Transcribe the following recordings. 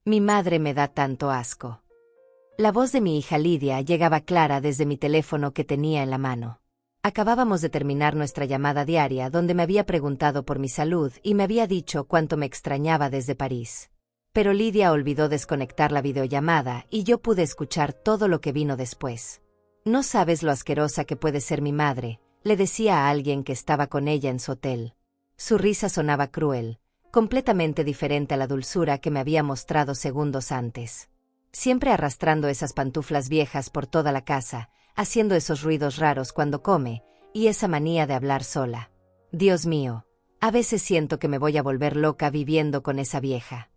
Mi madre me da tanto asco. La voz de mi hija Lidia llegaba clara desde mi teléfono que tenía en la mano. Acabábamos de terminar nuestra llamada diaria donde me había preguntado por mi salud y me había dicho cuánto me extrañaba desde París. Pero Lidia olvidó desconectar la videollamada y yo pude escuchar todo lo que vino después. No sabes lo asquerosa que puede ser mi madre, le decía a alguien que estaba con ella en su hotel. Su risa sonaba cruel, completamente diferente a la dulzura que me había mostrado segundos antes. Siempre arrastrando esas pantuflas viejas por toda la casa, haciendo esos ruidos raros cuando come, y esa manía de hablar sola. Dios mío, a veces siento que me voy a volver loca viviendo con esa vieja.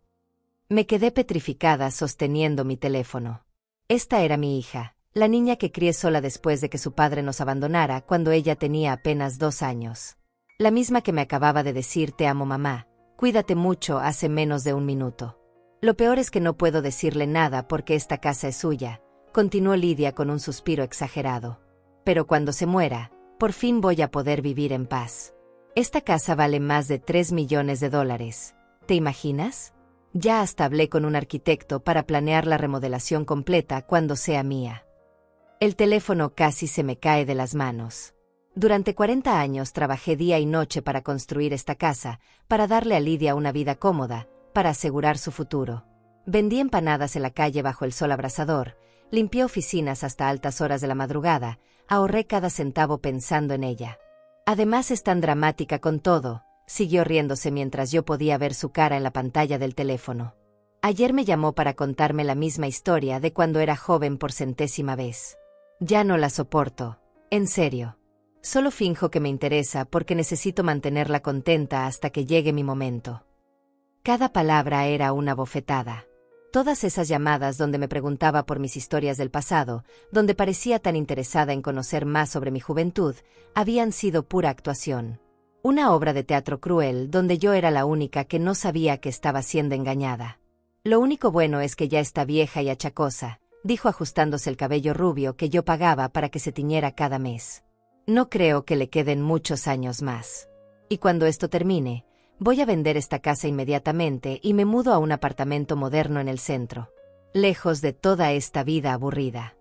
Me quedé petrificada sosteniendo mi teléfono. Esta era mi hija, la niña que crié sola después de que su padre nos abandonara cuando ella tenía apenas 2 años. La misma que me acababa de decir te amo mamá, cuídate mucho hace menos de un minuto. Lo peor es que no puedo decirle nada porque esta casa es suya, continuó Lidia con un suspiro exagerado. Pero cuando se muera, por fin voy a poder vivir en paz. Esta casa vale más de $3 millones. ¿Te imaginas? Ya hasta hablé con un arquitecto para planear la remodelación completa cuando sea mía. El teléfono casi se me cae de las manos. Durante 40 años trabajé día y noche para construir esta casa, para darle a Lidia una vida cómoda, para asegurar su futuro. Vendí empanadas en la calle bajo el sol abrasador, limpié oficinas hasta altas horas de la madrugada, ahorré cada centavo pensando en ella. Además es tan dramática con todo, siguió riéndose mientras yo podía ver su cara en la pantalla del teléfono. Ayer me llamó para contarme la misma historia de cuando era joven por 100ª vez. Ya no la soporto, en serio. Solo finjo que me interesa porque necesito mantenerla contenta hasta que llegue mi momento. Cada palabra era una bofetada. Todas esas llamadas donde me preguntaba por mis historias del pasado, donde parecía tan interesada en conocer más sobre mi juventud, habían sido pura actuación. Una obra de teatro cruel donde yo era la única que no sabía que estaba siendo engañada. Lo único bueno es que ya está vieja y achacosa, dijo ajustándose el cabello rubio que yo pagaba para que se tiñera cada mes. No creo que le queden muchos años más. Y cuando esto termine, voy a vender esta casa inmediatamente y me mudo a un apartamento moderno en el centro, lejos de toda esta vida aburrida.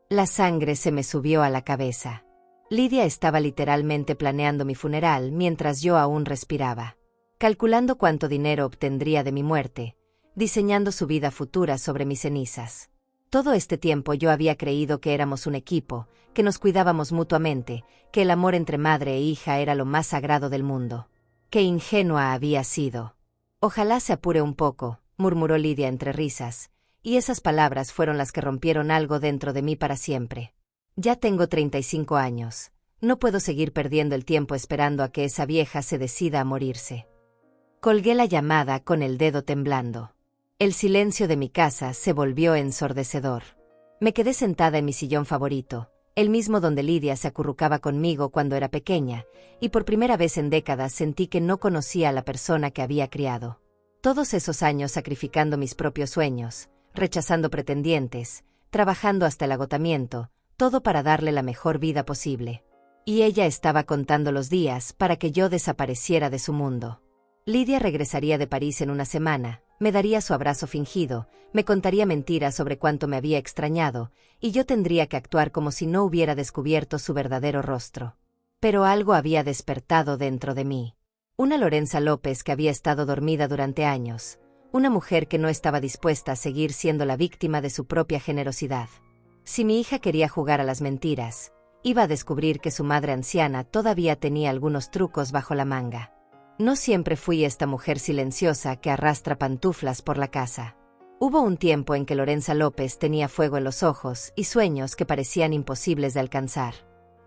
La sangre se me subió a la cabeza. Lidia estaba literalmente planeando mi funeral mientras yo aún respiraba, calculando cuánto dinero obtendría de mi muerte, diseñando su vida futura sobre mis cenizas. Todo este tiempo yo había creído que éramos un equipo, que nos cuidábamos mutuamente, que el amor entre madre e hija era lo más sagrado del mundo. ¡Qué ingenua había sido! Ojalá se apure un poco, murmuró Lidia entre risas, y esas palabras fueron las que rompieron algo dentro de mí para siempre. Ya tengo 35 años. No puedo seguir perdiendo el tiempo esperando a que esa vieja se decida a morirse. Colgué la llamada con el dedo temblando. El silencio de mi casa se volvió ensordecedor. Me quedé sentada en mi sillón favorito, el mismo donde Lidia se acurrucaba conmigo cuando era pequeña, y por primera vez en décadas sentí que no conocía a la persona que había criado. Todos esos años sacrificando mis propios sueños, rechazando pretendientes, trabajando hasta el agotamiento, todo para darle la mejor vida posible. Y ella estaba contando los días para que yo desapareciera de su mundo. Lidia regresaría de París en una semana, me daría su abrazo fingido, me contaría mentiras sobre cuánto me había extrañado, y yo tendría que actuar como si no hubiera descubierto su verdadero rostro. Pero algo había despertado dentro de mí. Una Lorenza López que había estado dormida durante años, una mujer que no estaba dispuesta a seguir siendo la víctima de su propia generosidad. Si mi hija quería jugar a las mentiras, iba a descubrir que su madre anciana todavía tenía algunos trucos bajo la manga. No siempre fui esta mujer silenciosa que arrastra pantuflas por la casa. Hubo un tiempo en que Lorenza López tenía fuego en los ojos y sueños que parecían imposibles de alcanzar.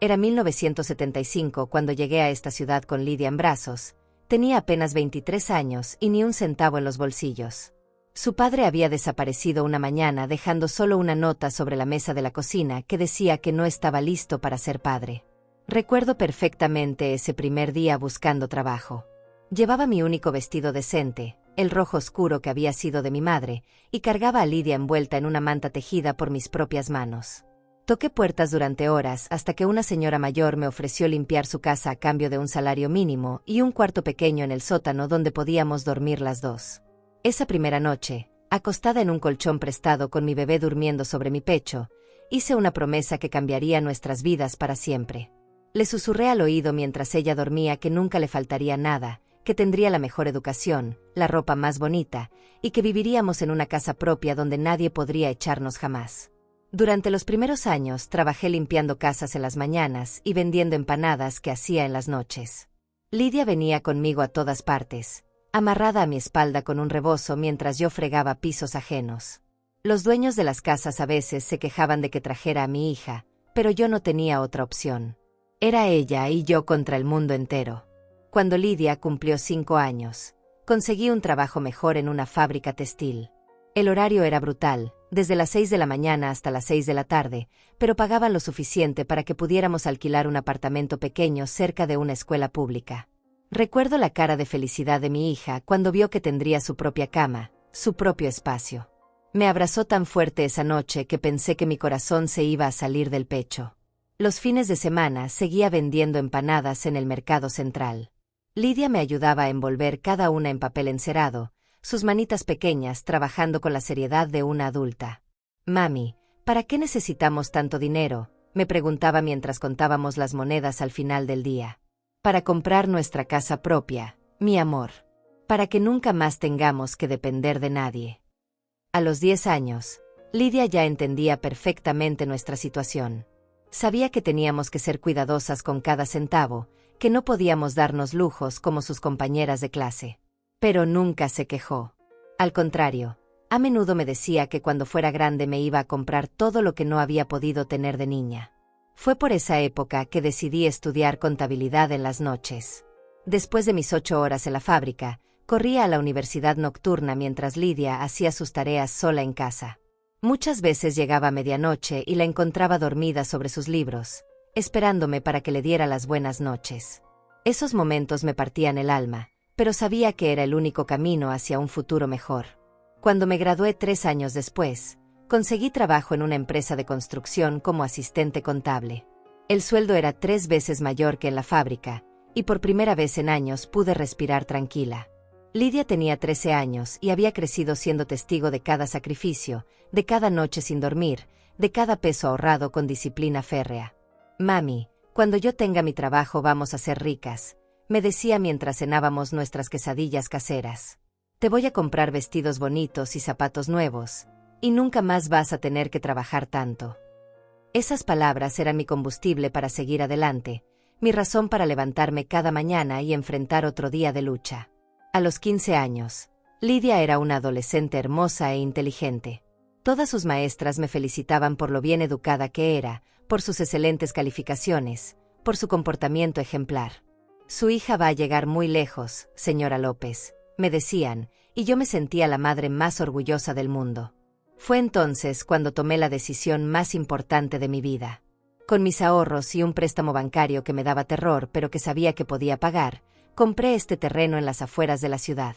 Era 1975 cuando llegué a esta ciudad con Lidia en brazos. Tenía apenas 23 años y ni un centavo en los bolsillos. Su padre había desaparecido una mañana dejando solo una nota sobre la mesa de la cocina que decía que no estaba listo para ser padre. Recuerdo perfectamente ese primer día buscando trabajo. Llevaba mi único vestido decente, el rojo oscuro que había sido de mi madre, y cargaba a Lidia envuelta en una manta tejida por mis propias manos. Toqué puertas durante horas hasta que una señora mayor me ofreció limpiar su casa a cambio de un salario mínimo y un cuarto pequeño en el sótano donde podíamos dormir las dos. Esa primera noche, Acostada en un colchón prestado con mi bebé durmiendo sobre mi pecho, hice una promesa que cambiaría nuestras vidas para siempre. Le susurré al oído mientras ella dormía que nunca le faltaría nada, que tendría la mejor educación, la ropa más bonita, y que viviríamos en una casa propia donde nadie podría echarnos jamás. Durante los primeros años trabajé limpiando casas en las mañanas y vendiendo empanadas que hacía en las noches. Lidia venía conmigo a todas partes, amarrada a mi espalda con un rebozo mientras yo fregaba pisos ajenos. Los dueños de las casas a veces se quejaban de que trajera a mi hija, pero yo no tenía otra opción. Era ella y yo contra el mundo entero. Cuando Lidia cumplió 5 años, conseguí un trabajo mejor en una fábrica textil. El horario era brutal, desde las 6 de la mañana hasta las 6 de la tarde, pero pagaban lo suficiente para que pudiéramos alquilar un apartamento pequeño cerca de una escuela pública. Recuerdo la cara de felicidad de mi hija cuando vio que tendría su propia cama, su propio espacio. Me abrazó tan fuerte esa noche que pensé que mi corazón se iba a salir del pecho. Los fines de semana seguía vendiendo empanadas en el mercado central. Lidia me ayudaba a envolver cada una en papel encerado, sus manitas pequeñas trabajando con la seriedad de una adulta. «Mami, ¿para qué necesitamos tanto dinero?», me preguntaba mientras contábamos las monedas al final del día. «Para comprar nuestra casa propia, mi amor. Para que nunca más tengamos que depender de nadie». A los 10 años, Lidia ya entendía perfectamente nuestra situación. Sabía que teníamos que ser cuidadosas con cada centavo, que no podíamos darnos lujos como sus compañeras de clase. Pero nunca se quejó. Al contrario, a menudo me decía que cuando fuera grande me iba a comprar todo lo que no había podido tener de niña. Fue por esa época que decidí estudiar contabilidad en las noches. Después de mis 8 horas en la fábrica, corría a la universidad nocturna mientras Lidia hacía sus tareas sola en casa. Muchas veces llegaba a medianoche y la encontraba dormida sobre sus libros, esperándome para que le diera las buenas noches. Esos momentos me partían el alma, pero sabía que era el único camino hacia un futuro mejor. Cuando me gradué 3 años después, conseguí trabajo en una empresa de construcción como asistente contable. El sueldo era 3 veces mayor que en la fábrica, y por primera vez en años pude respirar tranquila. Lidia tenía 13 años y había crecido siendo testigo de cada sacrificio, de cada noche sin dormir, de cada peso ahorrado con disciplina férrea. «Mami, cuando yo tenga mi trabajo vamos a ser ricas», me decía mientras cenábamos nuestras quesadillas caseras. «Te voy a comprar vestidos bonitos y zapatos nuevos, y nunca más vas a tener que trabajar tanto». Esas palabras eran mi combustible para seguir adelante, mi razón para levantarme cada mañana y enfrentar otro día de lucha. A los 15 años, Lidia era una adolescente hermosa e inteligente. Todas sus maestras me felicitaban por lo bien educada que era, por sus excelentes calificaciones, por su comportamiento ejemplar. «Su hija va a llegar muy lejos, señora López», me decían, y yo me sentía la madre más orgullosa del mundo. Fue entonces cuando tomé la decisión más importante de mi vida. Con mis ahorros y un préstamo bancario que me daba terror pero que sabía que podía pagar, compré este terreno en las afueras de la ciudad.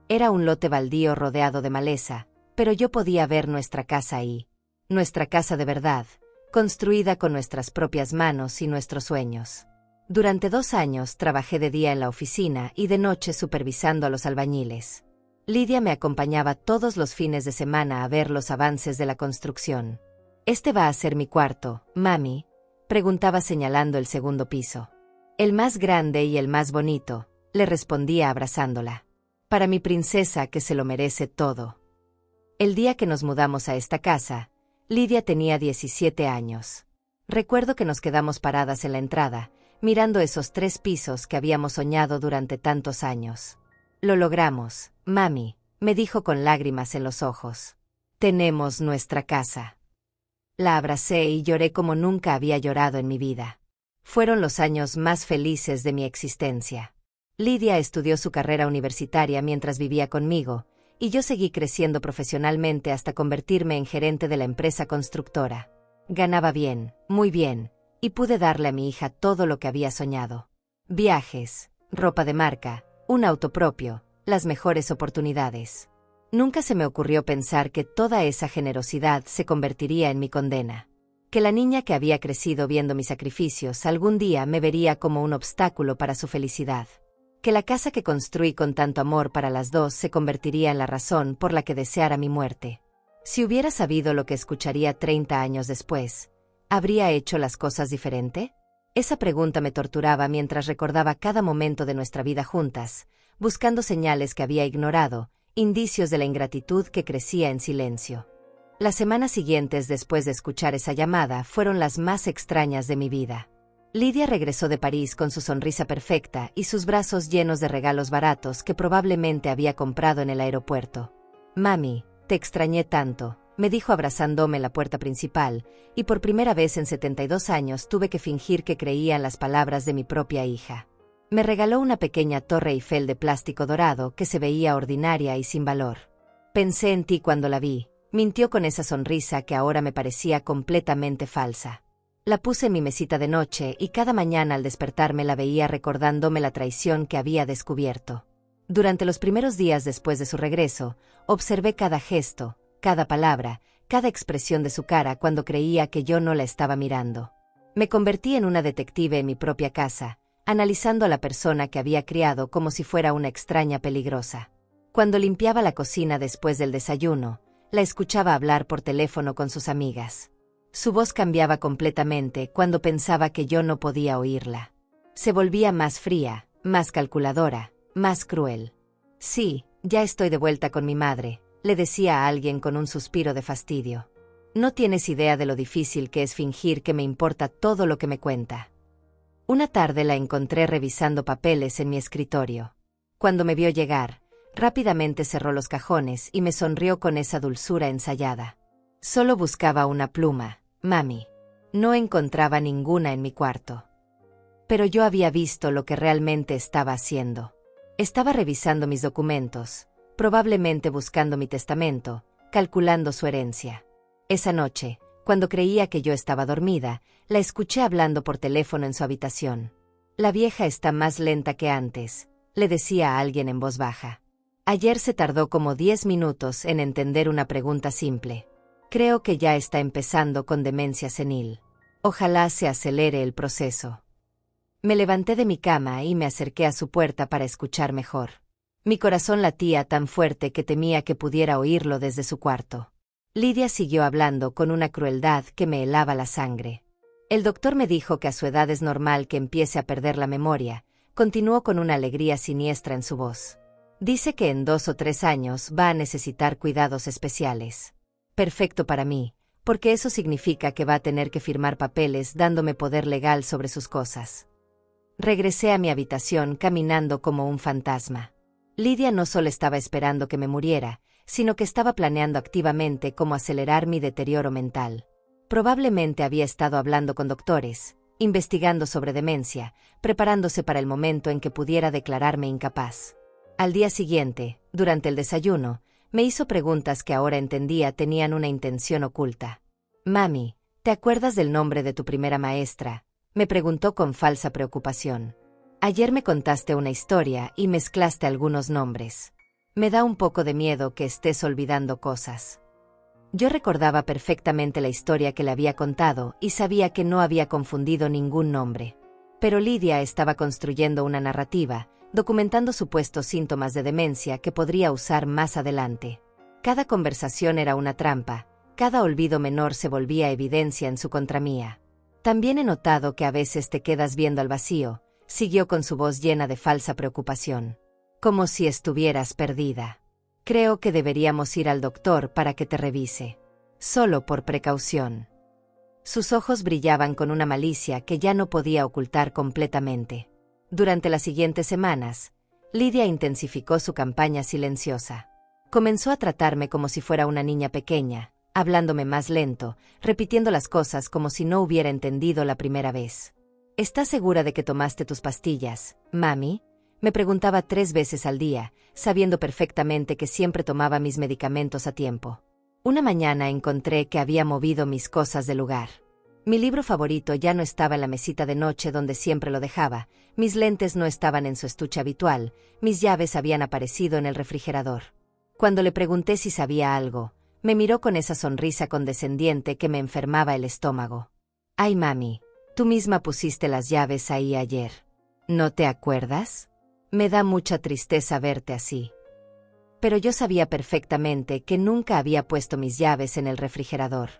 Era un lote baldío rodeado de maleza, pero yo podía ver nuestra casa ahí. Nuestra casa de verdad, construida con nuestras propias manos y nuestros sueños. Durante 2 años trabajé de día en la oficina y de noche supervisando a los albañiles. Lidia me acompañaba todos los fines de semana a ver los avances de la construcción. «¿Este va a ser mi cuarto, mami?», preguntaba señalando el segundo piso. «El más grande y el más bonito», le respondía abrazándola. «Para mi princesa que se lo merece todo». El día que nos mudamos a esta casa, Lidia tenía 17 años. Recuerdo que nos quedamos paradas en la entrada, mirando esos 3 pisos que habíamos soñado durante tantos años. «Lo logramos, mami», me dijo con lágrimas en los ojos. «Tenemos nuestra casa». La abracé y lloré como nunca había llorado en mi vida. Fueron los años más felices de mi existencia. Lidia estudió su carrera universitaria mientras vivía conmigo, y yo seguí creciendo profesionalmente hasta convertirme en gerente de la empresa constructora. Ganaba bien, muy bien, y pude darle a mi hija todo lo que había soñado. Viajes, ropa de marca, un auto propio, las mejores oportunidades. Nunca se me ocurrió pensar que toda esa generosidad se convertiría en mi condena. Que la niña que había crecido viendo mis sacrificios algún día me vería como un obstáculo para su felicidad. que la casa que construí con tanto amor para las dos se convertiría en la razón por la que deseara mi muerte. Si hubiera sabido lo que escucharía 30 años después, ¿habría hecho las cosas diferente? Esa pregunta me torturaba mientras recordaba cada momento de nuestra vida juntas, buscando señales que había ignorado, indicios de la ingratitud que crecía en silencio. Las semanas siguientes después de escuchar esa llamada fueron las más extrañas de mi vida. Lidia regresó de París con su sonrisa perfecta y sus brazos llenos de regalos baratos que probablemente había comprado en el aeropuerto. «Mami, te extrañé tanto», me dijo abrazándome en la puerta principal, y por primera vez en 72 años tuve que fingir que creía en las palabras de mi propia hija. Me regaló una pequeña torre Eiffel de plástico dorado que se veía ordinaria y sin valor. «Pensé en ti cuando la vi», mintió con esa sonrisa que ahora me parecía completamente falsa. La puse en mi mesita de noche y cada mañana al despertarme la veía recordándome la traición que había descubierto. Durante los primeros días después de su regreso, observé cada gesto, cada palabra, cada expresión de su cara cuando creía que yo no la estaba mirando. Me convertí en una detective en mi propia casa, analizando a la persona que había criado como si fuera una extraña peligrosa. Cuando limpiaba la cocina después del desayuno, la escuchaba hablar por teléfono con sus amigas. Su voz cambiaba completamente cuando pensaba que yo no podía oírla. Se volvía más fría, más calculadora, más cruel. «Sí, ya estoy de vuelta con mi madre», le decía a alguien con un suspiro de fastidio. «No tienes idea de lo difícil que es fingir que me importa todo lo que me cuenta». Una tarde la encontré revisando papeles en mi escritorio. Cuando me vio llegar, rápidamente cerró los cajones y me sonrió con esa dulzura ensayada. «Solo buscaba una pluma, mami. No encontraba ninguna en mi cuarto». Pero yo había visto lo que realmente estaba haciendo. Estaba revisando mis documentos, probablemente buscando mi testamento, calculando su herencia. Esa noche, cuando creía que yo estaba dormida, la escuché hablando por teléfono en su habitación. «La vieja está más lenta que antes», le decía a alguien en voz baja. Ayer se tardó como 10 minutos en entender una pregunta simple. «Creo que ya está empezando con demencia senil. Ojalá se acelere el proceso». Me levanté de mi cama y me acerqué a su puerta para escuchar mejor. Mi corazón latía tan fuerte que temía que pudiera oírlo desde su cuarto. Lidia siguió hablando con una crueldad que me helaba la sangre. «El doctor me dijo que a su edad es normal que empiece a perder la memoria», continuó con una alegría siniestra en su voz. «Dice que en 2 o 3 años va a necesitar cuidados especiales. Perfecto para mí, porque eso significa que va a tener que firmar papeles dándome poder legal sobre sus cosas». Regresé a mi habitación caminando como un fantasma. Lidia no solo estaba esperando que me muriera, sino que estaba planeando activamente cómo acelerar mi deterioro mental. Probablemente había estado hablando con doctores, investigando sobre demencia, preparándose para el momento en que pudiera declararme incapaz. Al día siguiente, durante el desayuno, me hizo preguntas que ahora entendía tenían una intención oculta. «Mami, ¿te acuerdas del nombre de tu primera maestra?», me preguntó con falsa preocupación. «Ayer me contaste una historia y mezclaste algunos nombres. Me da un poco de miedo que estés olvidando cosas». Yo recordaba perfectamente la historia que le había contado y sabía que no había confundido ningún nombre. Pero Lidia estaba construyendo una narrativa, documentando supuestos síntomas de demencia que podría usar más adelante. Cada conversación era una trampa, cada olvido menor se volvía evidencia en su contra mía. «También he notado que a veces te quedas viendo al vacío», siguió con su voz llena de falsa preocupación. «Como si estuvieras perdida. Creo que deberíamos ir al doctor para que te revise. Solo por precaución». Sus ojos brillaban con una malicia que ya no podía ocultar completamente. Durante las siguientes semanas, Lidia intensificó su campaña silenciosa. Comenzó a tratarme como si fuera una niña pequeña, hablándome más lento, repitiendo las cosas como si no hubiera entendido la primera vez. «¿Estás segura de que tomaste tus pastillas, mami?», me preguntaba 3 veces al día, sabiendo perfectamente que siempre tomaba mis medicamentos a tiempo. Una mañana encontré que había movido mis cosas de lugar. Mi libro favorito ya no estaba en la mesita de noche donde siempre lo dejaba, mis lentes no estaban en su estuche habitual, mis llaves habían aparecido en el refrigerador. Cuando le pregunté si sabía algo, me miró con esa sonrisa condescendiente que me enfermaba el estómago. «Ay, mami, tú misma pusiste las llaves ahí ayer. ¿No te acuerdas?». Me da mucha tristeza verte así. Pero yo sabía perfectamente que nunca había puesto mis llaves en el refrigerador.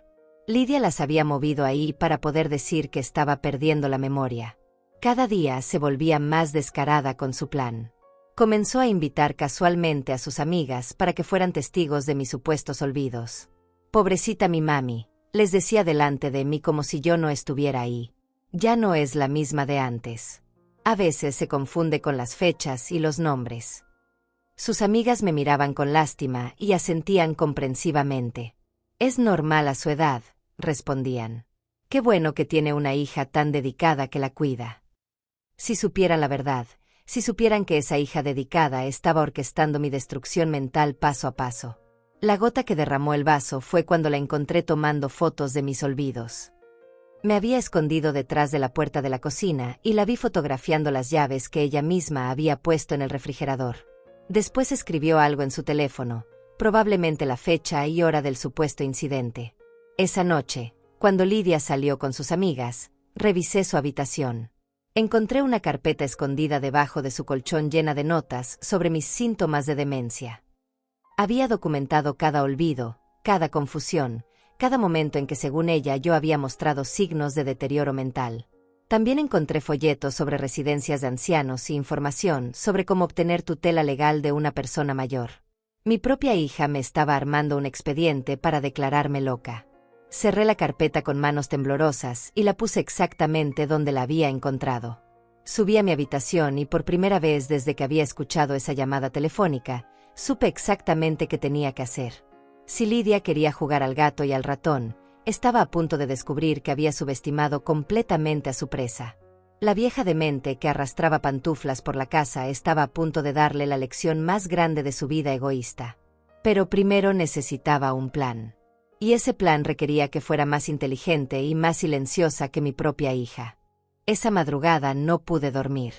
Lidia las había movido ahí para poder decir que estaba perdiendo la memoria. Cada día se volvía más descarada con su plan. Comenzó a invitar casualmente a sus amigas para que fueran testigos de mis supuestos olvidos. Pobrecita mi mami, les decía delante de mí como si yo no estuviera ahí. Ya no es la misma de antes. A veces se confunde con las fechas y los nombres. Sus amigas me miraban con lástima y asentían comprensivamente. Es normal a su edad, respondían. Qué bueno que tiene una hija tan dedicada que la cuida. Si supieran la verdad, si supieran que esa hija dedicada estaba orquestando mi destrucción mental paso a paso. La gota que derramó el vaso fue cuando la encontré tomando fotos de mis olvidos. Me había escondido detrás de la puerta de la cocina y la vi fotografiando las llaves que ella misma había puesto en el refrigerador. Después escribió algo en su teléfono, probablemente la fecha y hora del supuesto incidente. Esa noche, cuando Lidia salió con sus amigas, revisé su habitación. Encontré una carpeta escondida debajo de su colchón llena de notas sobre mis síntomas de demencia. Había documentado cada olvido, cada confusión, cada momento en que según ella yo había mostrado signos de deterioro mental. También encontré folletos sobre residencias de ancianos y información sobre cómo obtener tutela legal de una persona mayor. Mi propia hija me estaba armando un expediente para declararme loca. Cerré la carpeta con manos temblorosas y la puse exactamente donde la había encontrado. Subí a mi habitación y por primera vez desde que había escuchado esa llamada telefónica, supe exactamente qué tenía que hacer. Si Lidia quería jugar al gato y al ratón, estaba a punto de descubrir que había subestimado completamente a su presa. La vieja demente que arrastraba pantuflas por la casa estaba a punto de darle la lección más grande de su vida egoísta. Pero primero necesitaba un plan. Y ese plan requería que fuera más inteligente y más silenciosa que mi propia hija. Esa madrugada no pude dormir.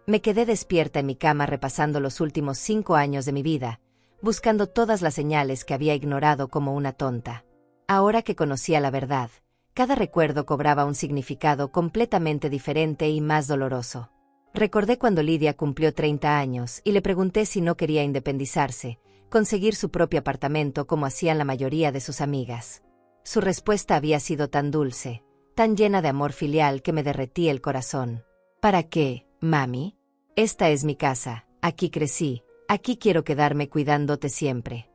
Me quedé despierta en mi cama repasando los últimos 5 años de mi vida, buscando todas las señales que había ignorado como una tonta. Ahora que conocía la verdad, cada recuerdo cobraba un significado completamente diferente y más doloroso. Recordé cuando Lidia cumplió 30 años y le pregunté si no quería independizarse, conseguir su propio apartamento como hacían la mayoría de sus amigas. Su respuesta había sido tan dulce, tan llena de amor filial que me derretí el corazón. ¿Para qué, mami? Esta es mi casa, aquí crecí, aquí quiero quedarme cuidándote siempre.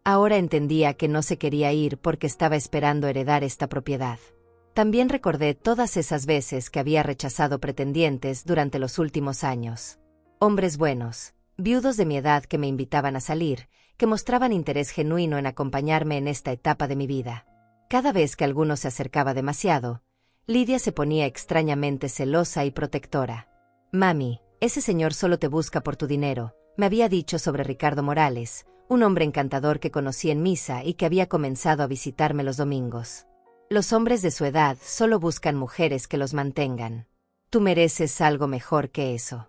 Ahora entendía que no se quería ir porque estaba esperando heredar esta propiedad. También recordé todas esas veces que había rechazado pretendientes durante los últimos años. Hombres buenos, viudos de mi edad que me invitaban a salir, que mostraban interés genuino en acompañarme en esta etapa de mi vida. Cada vez que alguno se acercaba demasiado, Lidia se ponía extrañamente celosa y protectora. Mami, ese señor solo te busca por tu dinero, me había dicho sobre Ricardo Morales, un hombre encantador que conocí en misa y que había comenzado a visitarme los domingos. Los hombres de su edad solo buscan mujeres que los mantengan. Tú mereces algo mejor que eso.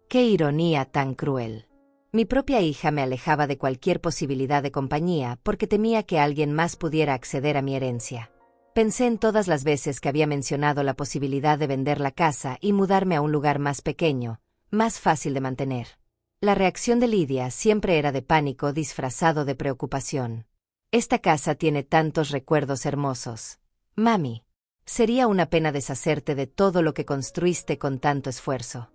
¡Qué ironía tan cruel! Mi propia hija me alejaba de cualquier posibilidad de compañía porque temía que alguien más pudiera acceder a mi herencia. Pensé en todas las veces que había mencionado la posibilidad de vender la casa y mudarme a un lugar más pequeño, más fácil de mantener. La reacción de Lidia siempre era de pánico disfrazado de preocupación. Esta casa tiene tantos recuerdos hermosos. Mami, sería una pena deshacerte de todo lo que construiste con tanto esfuerzo.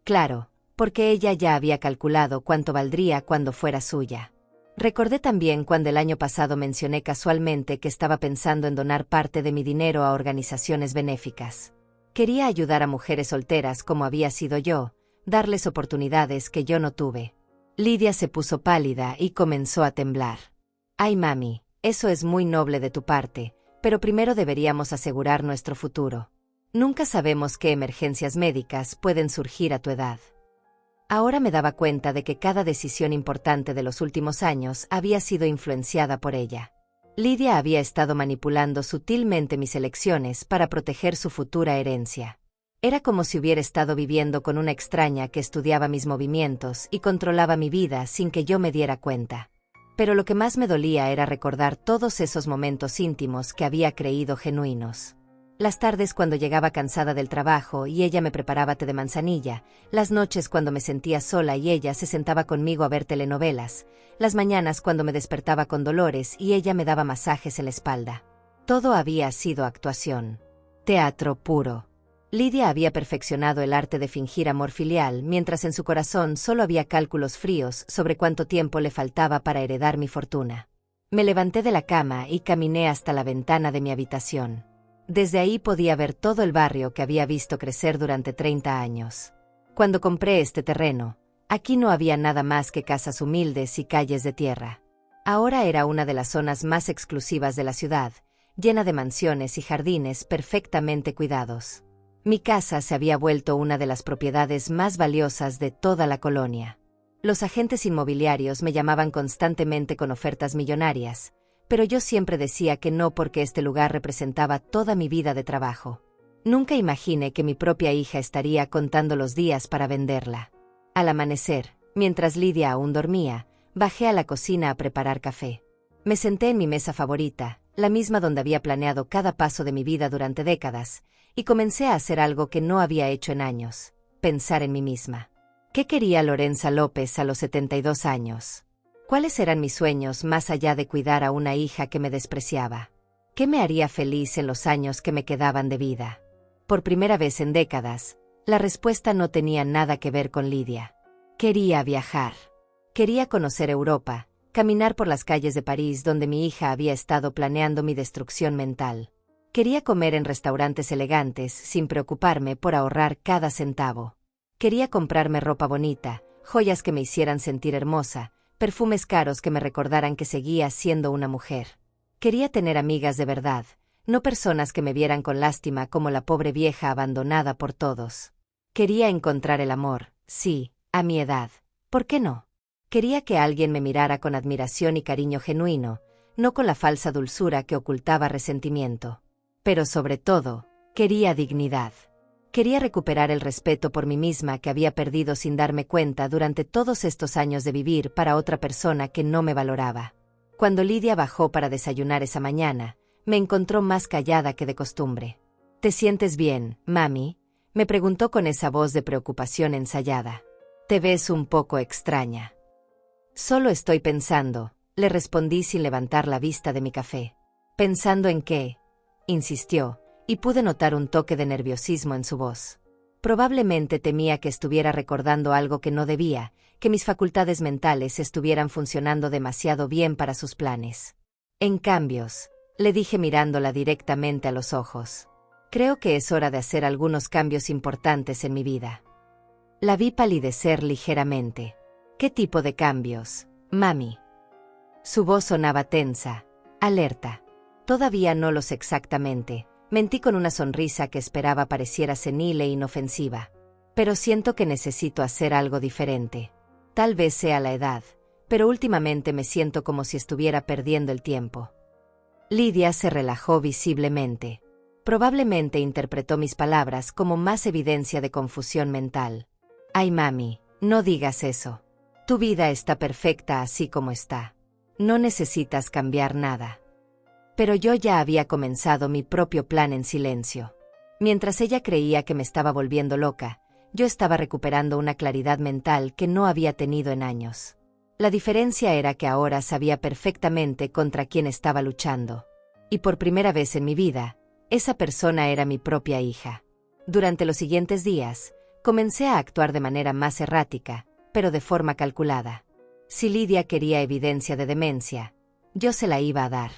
Claro, porque ella ya había calculado cuánto valdría cuando fuera suya. Recordé también cuando el año pasado mencioné casualmente que estaba pensando en donar parte de mi dinero a organizaciones benéficas. Quería ayudar a mujeres solteras como había sido yo, darles oportunidades que yo no tuve. Lidia se puso pálida y comenzó a temblar. Ay, mami, eso es muy noble de tu parte, pero primero deberíamos asegurar nuestro futuro. Nunca sabemos qué emergencias médicas pueden surgir a tu edad. Ahora me daba cuenta de que cada decisión importante de los últimos años había sido influenciada por ella. Lidia había estado manipulando sutilmente mis elecciones para proteger su futura herencia. Era como si hubiera estado viviendo con una extraña que estudiaba mis movimientos y controlaba mi vida sin que yo me diera cuenta. Pero lo que más me dolía era recordar todos esos momentos íntimos que había creído genuinos. Las tardes cuando llegaba cansada del trabajo y ella me preparaba té de manzanilla, las noches cuando me sentía sola y ella se sentaba conmigo a ver telenovelas, las mañanas cuando me despertaba con dolores y ella me daba masajes en la espalda. Todo había sido actuación. Teatro puro. Lidia había perfeccionado el arte de fingir amor filial, mientras en su corazón solo había cálculos fríos sobre cuánto tiempo le faltaba para heredar mi fortuna. Me levanté de la cama y caminé hasta la ventana de mi habitación. Desde ahí podía ver todo el barrio que había visto crecer durante 30 años. Cuando compré este terreno, aquí no había nada más que casas humildes y calles de tierra. Ahora era una de las zonas más exclusivas de la ciudad, llena de mansiones y jardines perfectamente cuidados. Mi casa se había vuelto una de las propiedades más valiosas de toda la colonia. Los agentes inmobiliarios me llamaban constantemente con ofertas millonarias, pero yo siempre decía que no porque este lugar representaba toda mi vida de trabajo. Nunca imaginé que mi propia hija estaría contando los días para venderla. Al amanecer, mientras Lidia aún dormía, bajé a la cocina a preparar café. Me senté en mi mesa favorita, la misma donde había planeado cada paso de mi vida durante décadas, y comencé a hacer algo que no había hecho en años: pensar en mí misma. ¿Qué quería Lorenza López a los 72 años? ¿Cuáles eran mis sueños más allá de cuidar a una hija que me despreciaba? ¿Qué me haría feliz en los años que me quedaban de vida? Por primera vez en décadas, la respuesta no tenía nada que ver con Lidia. Quería viajar. Quería conocer Europa, caminar por las calles de París donde mi hija había estado planeando mi destrucción mental. Quería comer en restaurantes elegantes sin preocuparme por ahorrar cada centavo. Quería comprarme ropa bonita, joyas que me hicieran sentir hermosa, perfumes caros que me recordaran que seguía siendo una mujer. Quería tener amigas de verdad, no personas que me vieran con lástima como la pobre vieja abandonada por todos. Quería encontrar el amor, sí, a mi edad. ¿Por qué no? Quería que alguien me mirara con admiración y cariño genuino, no con la falsa dulzura que ocultaba resentimiento. Pero sobre todo, quería dignidad. Quería recuperar el respeto por mí misma que había perdido sin darme cuenta durante todos estos años de vivir para otra persona que no me valoraba. Cuando Lidia bajó para desayunar esa mañana, me encontró más callada que de costumbre. ¿Te sientes bien, mami?, me preguntó con esa voz de preocupación ensayada. Te ves un poco extraña. Solo estoy pensando, le respondí sin levantar la vista de mi café. ¿Pensando en qué?, insistió, y pude notar un toque de nerviosismo en su voz. Probablemente temía que estuviera recordando algo que no debía, que mis facultades mentales estuvieran funcionando demasiado bien para sus planes. En cambios, le dije mirándola directamente a los ojos. Creo que es hora de hacer algunos cambios importantes en mi vida. La vi palidecer ligeramente. ¿Qué tipo de cambios, mami? Su voz sonaba tensa, alerta. Todavía no lo sé exactamente. Mentí con una sonrisa que esperaba pareciera senil e inofensiva. Pero siento que necesito hacer algo diferente. Tal vez sea la edad, pero últimamente me siento como si estuviera perdiendo el tiempo. Lidia se relajó visiblemente. Probablemente interpretó mis palabras como más evidencia de confusión mental. Ay, mami, no digas eso. Tu vida está perfecta así como está. No necesitas cambiar nada. Pero yo ya había comenzado mi propio plan en silencio. Mientras ella creía que me estaba volviendo loca, yo estaba recuperando una claridad mental que no había tenido en años. La diferencia era que ahora sabía perfectamente contra quién estaba luchando. Y por primera vez en mi vida, esa persona era mi propia hija. Durante los siguientes días, comencé a actuar de manera más errática, pero de forma calculada. Si Lidia quería evidencia de demencia, yo se la iba a dar.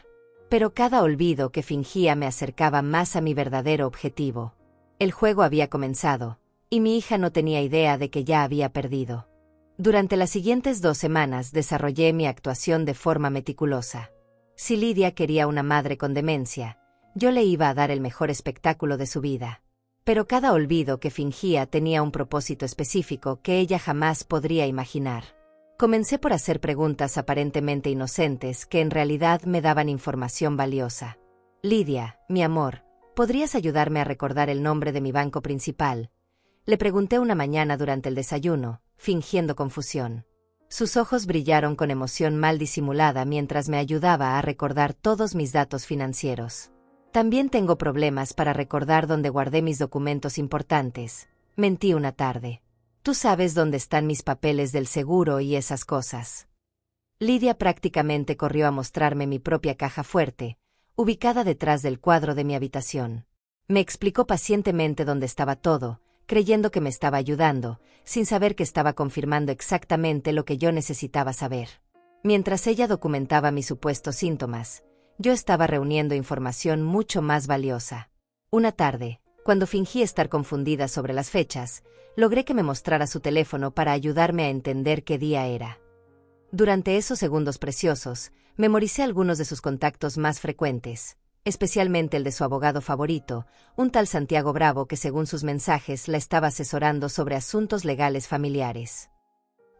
Pero cada olvido que fingía me acercaba más a mi verdadero objetivo. El juego había comenzado, y mi hija no tenía idea de que ya había perdido. Durante las siguientes 2 semanas desarrollé mi actuación de forma meticulosa. Si Lidia quería una madre con demencia, yo le iba a dar el mejor espectáculo de su vida. Pero cada olvido que fingía tenía un propósito específico que ella jamás podría imaginar. Comencé por hacer preguntas aparentemente inocentes que en realidad me daban información valiosa. Lidia, mi amor, ¿podrías ayudarme a recordar el nombre de mi banco principal? Le pregunté una mañana durante el desayuno, fingiendo confusión. Sus ojos brillaron con emoción mal disimulada mientras me ayudaba a recordar todos mis datos financieros. También tengo problemas para recordar dónde guardé mis documentos importantes. Mentí una tarde. Tú sabes dónde están mis papeles del seguro y esas cosas. Lidia prácticamente corrió a mostrarme mi propia caja fuerte, ubicada detrás del cuadro de mi habitación. Me explicó pacientemente dónde estaba todo, creyendo que me estaba ayudando, sin saber que estaba confirmando exactamente lo que yo necesitaba saber. Mientras ella documentaba mis supuestos síntomas, yo estaba reuniendo información mucho más valiosa. Una tarde, cuando fingí estar confundida sobre las fechas, logré que me mostrara su teléfono para ayudarme a entender qué día era. Durante esos segundos preciosos, memoricé algunos de sus contactos más frecuentes, especialmente el de su abogado favorito, un tal Santiago Bravo que según sus mensajes la estaba asesorando sobre asuntos legales familiares.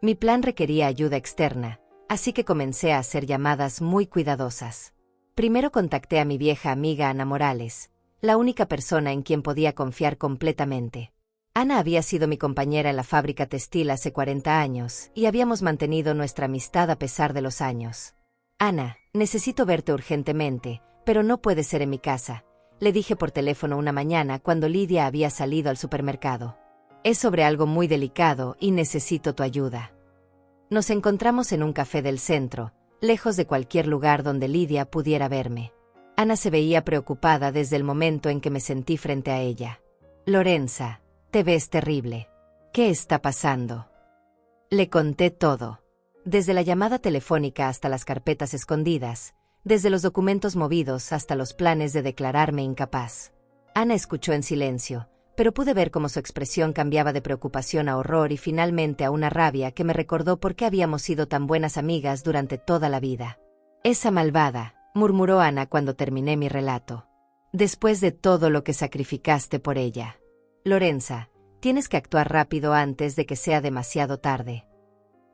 Mi plan requería ayuda externa, así que comencé a hacer llamadas muy cuidadosas. Primero contacté a mi vieja amiga Ana Morales, la única persona en quien podía confiar completamente. Ana había sido mi compañera en la fábrica textil hace 40 años y habíamos mantenido nuestra amistad a pesar de los años. Ana, necesito verte urgentemente, pero no puede ser en mi casa, le dije por teléfono una mañana cuando Lidia había salido al supermercado. Es sobre algo muy delicado y necesito tu ayuda. Nos encontramos en un café del centro, lejos de cualquier lugar donde Lidia pudiera verme. Ana se veía preocupada desde el momento en que me sentí frente a ella. Lorenza, te ves terrible. ¿Qué está pasando? Le conté todo. Desde la llamada telefónica hasta las carpetas escondidas, desde los documentos movidos hasta los planes de declararme incapaz. Ana escuchó en silencio, pero pude ver cómo su expresión cambiaba de preocupación a horror y finalmente a una rabia que me recordó por qué habíamos sido tan buenas amigas durante toda la vida. Esa malvada, murmuró Ana cuando terminé mi relato. Después de todo lo que sacrificaste por ella. Lorenza, tienes que actuar rápido antes de que sea demasiado tarde.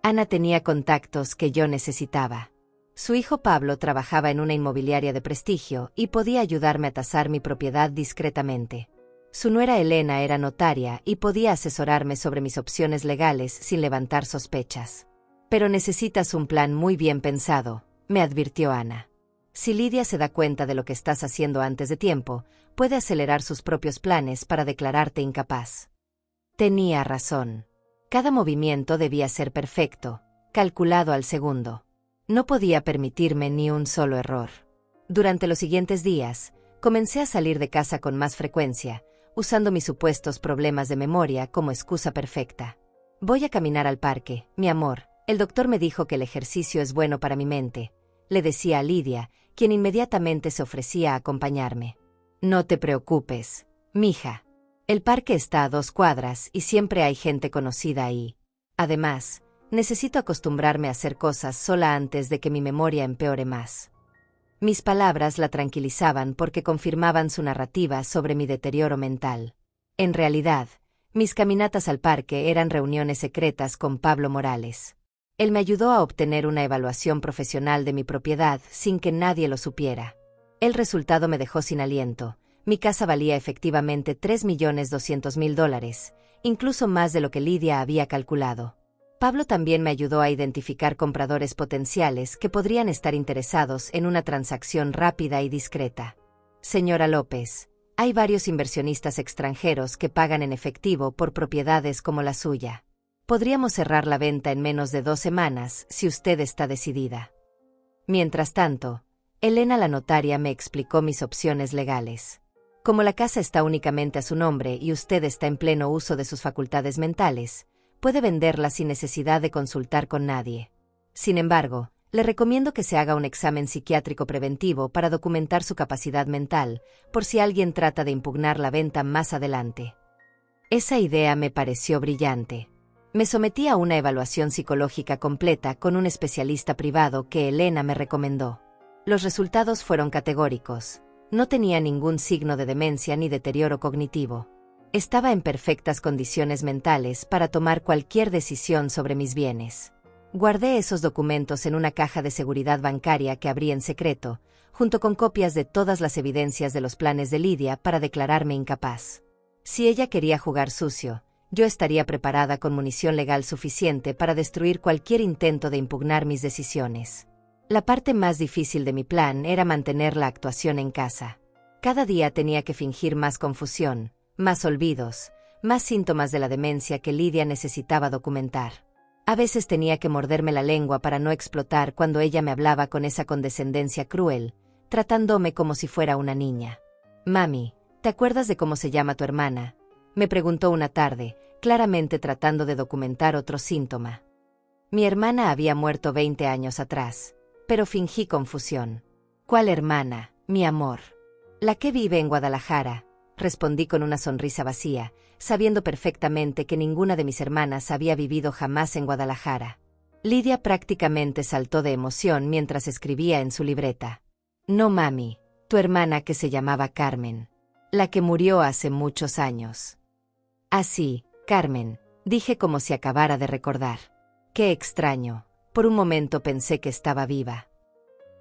Ana tenía contactos que yo necesitaba. Su hijo Pablo trabajaba en una inmobiliaria de prestigio y podía ayudarme a tasar mi propiedad discretamente. Su nuera Elena era notaria y podía asesorarme sobre mis opciones legales sin levantar sospechas. Pero necesitas un plan muy bien pensado, me advirtió Ana. Si Lidia se da cuenta de lo que estás haciendo antes de tiempo, puede acelerar sus propios planes para declararte incapaz. Tenía razón. Cada movimiento debía ser perfecto, calculado al segundo. No podía permitirme ni un solo error. Durante los siguientes días, comencé a salir de casa con más frecuencia, usando mis supuestos problemas de memoria como excusa perfecta. Voy a caminar al parque, mi amor. El doctor me dijo que el ejercicio es bueno para mi mente, le decía a Lidia, quien inmediatamente se ofrecía a acompañarme. No te preocupes, mija. El parque está a 2 cuadras y siempre hay gente conocida ahí. Además, necesito acostumbrarme a hacer cosas sola antes de que mi memoria empeore más. Mis palabras la tranquilizaban porque confirmaban su narrativa sobre mi deterioro mental. En realidad, mis caminatas al parque eran reuniones secretas con Pablo Morales. Él me ayudó a obtener una evaluación profesional de mi propiedad sin que nadie lo supiera. El resultado me dejó sin aliento. Mi casa valía efectivamente $3.200.000, incluso más de lo que Lidia había calculado. Pablo también me ayudó a identificar compradores potenciales que podrían estar interesados en una transacción rápida y discreta. Señora López, hay varios inversionistas extranjeros que pagan en efectivo por propiedades como la suya. Podríamos cerrar la venta en menos de 2 semanas si usted está decidida. Mientras tanto, Elena la notaria me explicó mis opciones legales. Como la casa está únicamente a su nombre y usted está en pleno uso de sus facultades mentales, puede venderla sin necesidad de consultar con nadie. Sin embargo, le recomiendo que se haga un examen psiquiátrico preventivo para documentar su capacidad mental, por si alguien trata de impugnar la venta más adelante. Esa idea me pareció brillante. Me sometí a una evaluación psicológica completa con un especialista privado que Elena me recomendó. Los resultados fueron categóricos. No tenía ningún signo de demencia ni deterioro cognitivo. Estaba en perfectas condiciones mentales para tomar cualquier decisión sobre mis bienes. Guardé esos documentos en una caja de seguridad bancaria que abrí en secreto, junto con copias de todas las evidencias de los planes de Lidia para declararme incapaz. Si ella quería jugar sucio, yo estaría preparada con munición legal suficiente para destruir cualquier intento de impugnar mis decisiones. La parte más difícil de mi plan era mantener la actuación en casa. Cada día tenía que fingir más confusión, más olvidos, más síntomas de la demencia que Lidia necesitaba documentar. A veces tenía que morderme la lengua para no explotar cuando ella me hablaba con esa condescendencia cruel, tratándome como si fuera una niña. «Mami, ¿te acuerdas de cómo se llama tu hermana?», me preguntó una tarde, claramente tratando de documentar otro síntoma. Mi hermana había muerto 20 años atrás, pero fingí confusión. «¿Cuál hermana, mi amor?» «La que vive en Guadalajara», respondí con una sonrisa vacía, sabiendo perfectamente que ninguna de mis hermanas había vivido jamás en Guadalajara. Lidia prácticamente saltó de emoción mientras escribía en su libreta. «No, mami, tu hermana que se llamaba Carmen. La que murió hace muchos años». «Ah, sí, Carmen», dije como si acabara de recordar. «Qué extraño, por un momento pensé que estaba viva».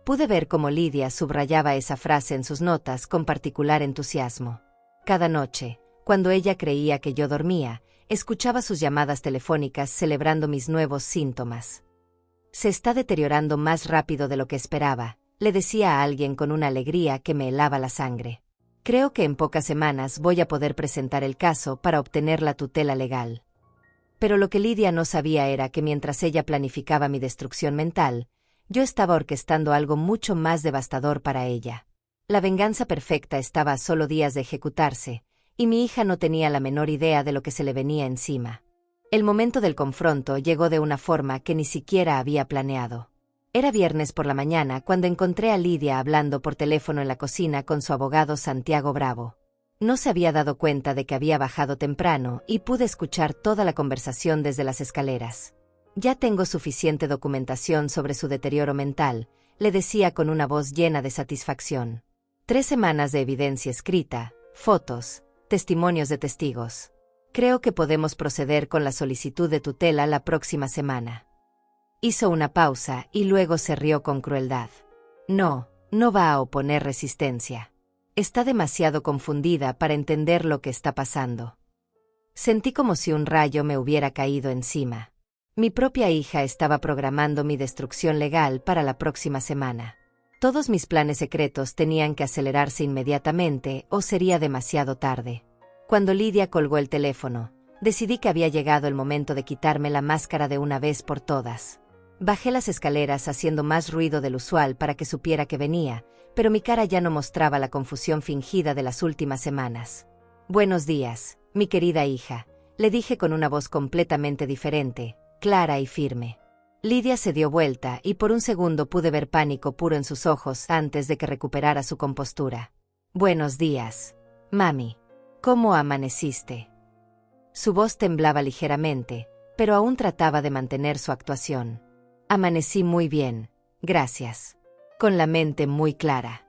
Pude ver cómo Lidia subrayaba esa frase en sus notas con particular entusiasmo. Cada noche, cuando ella creía que yo dormía, escuchaba sus llamadas telefónicas celebrando mis nuevos síntomas. «Se está deteriorando más rápido de lo que esperaba», le decía a alguien con una alegría que me helaba la sangre. «Creo que en pocas semanas voy a poder presentar el caso para obtener la tutela legal». Pero lo que Lidia no sabía era que mientras ella planificaba mi destrucción mental, yo estaba orquestando algo mucho más devastador para ella. La venganza perfecta estaba a solo días de ejecutarse, y mi hija no tenía la menor idea de lo que se le venía encima. El momento del confronto llegó de una forma que ni siquiera había planeado. Era viernes por la mañana cuando encontré a Lidia hablando por teléfono en la cocina con su abogado Santiago Bravo. No se había dado cuenta de que había bajado temprano y pude escuchar toda la conversación desde las escaleras. «Ya tengo suficiente documentación sobre su deterioro mental», le decía con una voz llena de satisfacción. 3 semanas de evidencia escrita, fotos, testimonios de testigos. Creo que podemos proceder con la solicitud de tutela la próxima semana». Hizo una pausa y luego se rió con crueldad. «No, no va a oponer resistencia. Está demasiado confundida para entender lo que está pasando». Sentí como si un rayo me hubiera caído encima. Mi propia hija estaba programando mi destrucción legal para la próxima semana. Todos mis planes secretos tenían que acelerarse inmediatamente o sería demasiado tarde. Cuando Lidia colgó el teléfono, decidí que había llegado el momento de quitarme la máscara de una vez por todas. Bajé las escaleras haciendo más ruido del usual para que supiera que venía, pero mi cara ya no mostraba la confusión fingida de las últimas semanas. «Buenos días, mi querida hija», le dije con una voz completamente diferente, clara y firme. Lidia se dio vuelta y por un segundo pude ver pánico puro en sus ojos antes de que recuperara su compostura. «Buenos días, mami. ¿Cómo amaneciste?». Su voz temblaba ligeramente, pero aún trataba de mantener su actuación. «Amanecí muy bien, gracias. Con la mente muy clara».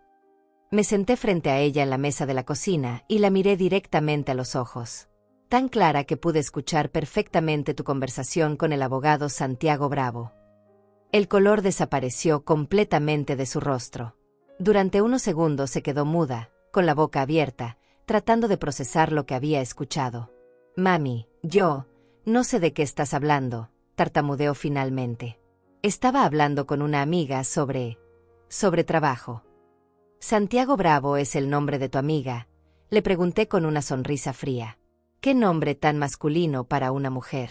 Me senté frente a ella en la mesa de la cocina y la miré directamente a los ojos. «Tan clara que pude escuchar perfectamente tu conversación con el abogado Santiago Bravo». El color desapareció completamente de su rostro. Durante unos segundos se quedó muda, con la boca abierta, tratando de procesar lo que había escuchado. «Mami, yo no sé de qué estás hablando», tartamudeó finalmente. «Estaba hablando con una amiga sobre trabajo». «Santiago Bravo es el nombre de tu amiga», le pregunté con una sonrisa fría. «Qué nombre tan masculino para una mujer».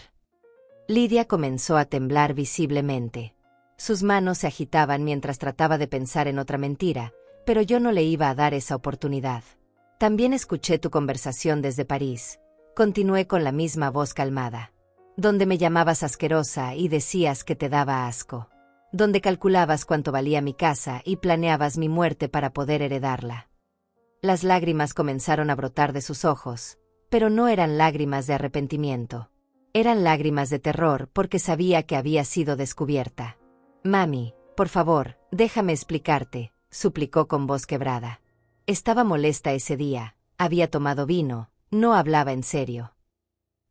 Lidia comenzó a temblar visiblemente. Sus manos se agitaban mientras trataba de pensar en otra mentira, pero yo no le iba a dar esa oportunidad. «También escuché tu conversación desde París», continué con la misma voz calmada. «Donde me llamabas asquerosa y decías que te daba asco. Donde calculabas cuánto valía mi casa y planeabas mi muerte para poder heredarla». Las lágrimas comenzaron a brotar de sus ojos, pero no eran lágrimas de arrepentimiento. Eran lágrimas de terror porque sabía que había sido descubierta. «Mami, por favor, déjame explicarte», suplicó con voz quebrada. Estaba molesta ese día, había tomado vino, no hablaba en serio.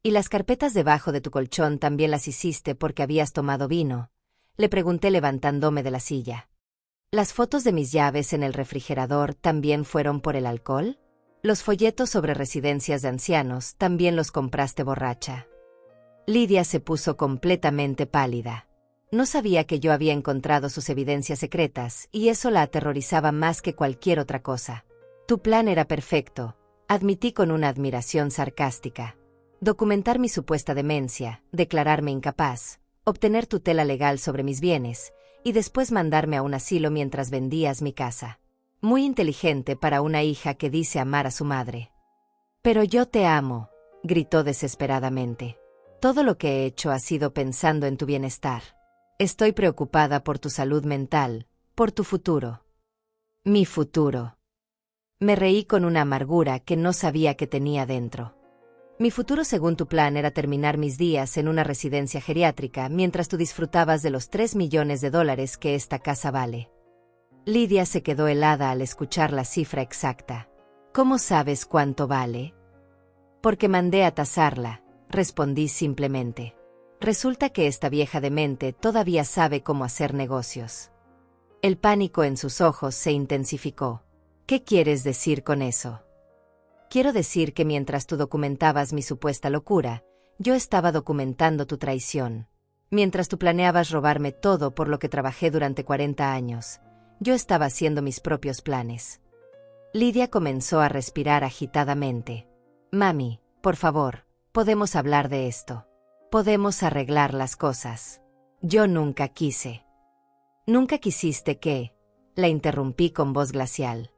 «¿Y las carpetas debajo de tu colchón también las hiciste porque habías tomado vino?», le pregunté levantándome de la silla. «¿Las fotos de mis llaves en el refrigerador también fueron por el alcohol? Los folletos sobre residencias de ancianos también los compraste borracha». Lidia se puso completamente pálida. No sabía que yo había encontrado sus evidencias secretas y eso la aterrorizaba más que cualquier otra cosa. Tu plan era perfecto, admití con una admiración sarcástica. Documentar mi supuesta demencia, declararme incapaz, obtener tutela legal sobre mis bienes, y después mandarme a un asilo mientras vendías mi casa. Muy inteligente para una hija que dice amar a su madre. Pero yo te amo, gritó desesperadamente. Todo lo que he hecho ha sido pensando en tu bienestar. Estoy preocupada por tu salud mental, por tu futuro. Mi futuro. Me reí con una amargura que no sabía que tenía dentro. Mi futuro según tu plan era terminar mis días en una residencia geriátrica mientras tú disfrutabas de los 3 millones de dólares que esta casa vale. Lidia se quedó helada al escuchar la cifra exacta. ¿Cómo sabes cuánto vale? Porque mandé a tasarla, respondí simplemente. Resulta que esta vieja demente todavía sabe cómo hacer negocios. El pánico en sus ojos se intensificó. ¿Qué quieres decir con eso? Quiero decir que mientras tú documentabas mi supuesta locura, yo estaba documentando tu traición. Mientras tú planeabas robarme todo por lo que trabajé durante 40 años, yo estaba haciendo mis propios planes. Lidia comenzó a respirar agitadamente. Mami, por favor, podemos hablar de esto. Podemos arreglar las cosas. Yo nunca quise. ¿Nunca quisiste qué? La interrumpí con voz glacial.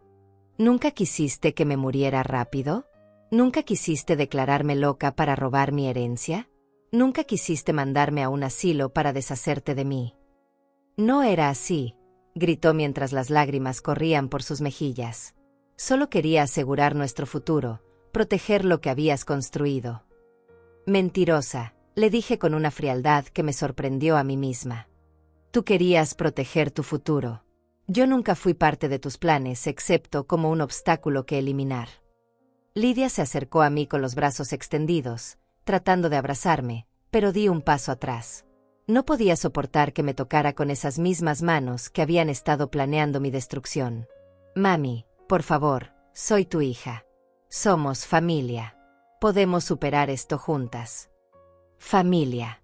¿Nunca quisiste que me muriera rápido? ¿Nunca quisiste declararme loca para robar mi herencia? ¿Nunca quisiste mandarme a un asilo para deshacerte de mí? No era así, gritó mientras las lágrimas corrían por sus mejillas. Solo quería asegurar nuestro futuro, proteger lo que habías construido. Mentirosa, le dije con una frialdad que me sorprendió a mí misma. Tú querías proteger tu futuro. Yo nunca fui parte de tus planes excepto como un obstáculo que eliminar. Lidia se acercó a mí con los brazos extendidos, tratando de abrazarme, pero di un paso atrás. No podía soportar que me tocara con esas mismas manos que habían estado planeando mi destrucción. Mami, por favor, soy tu hija. Somos familia. Podemos superar esto juntas. Familia.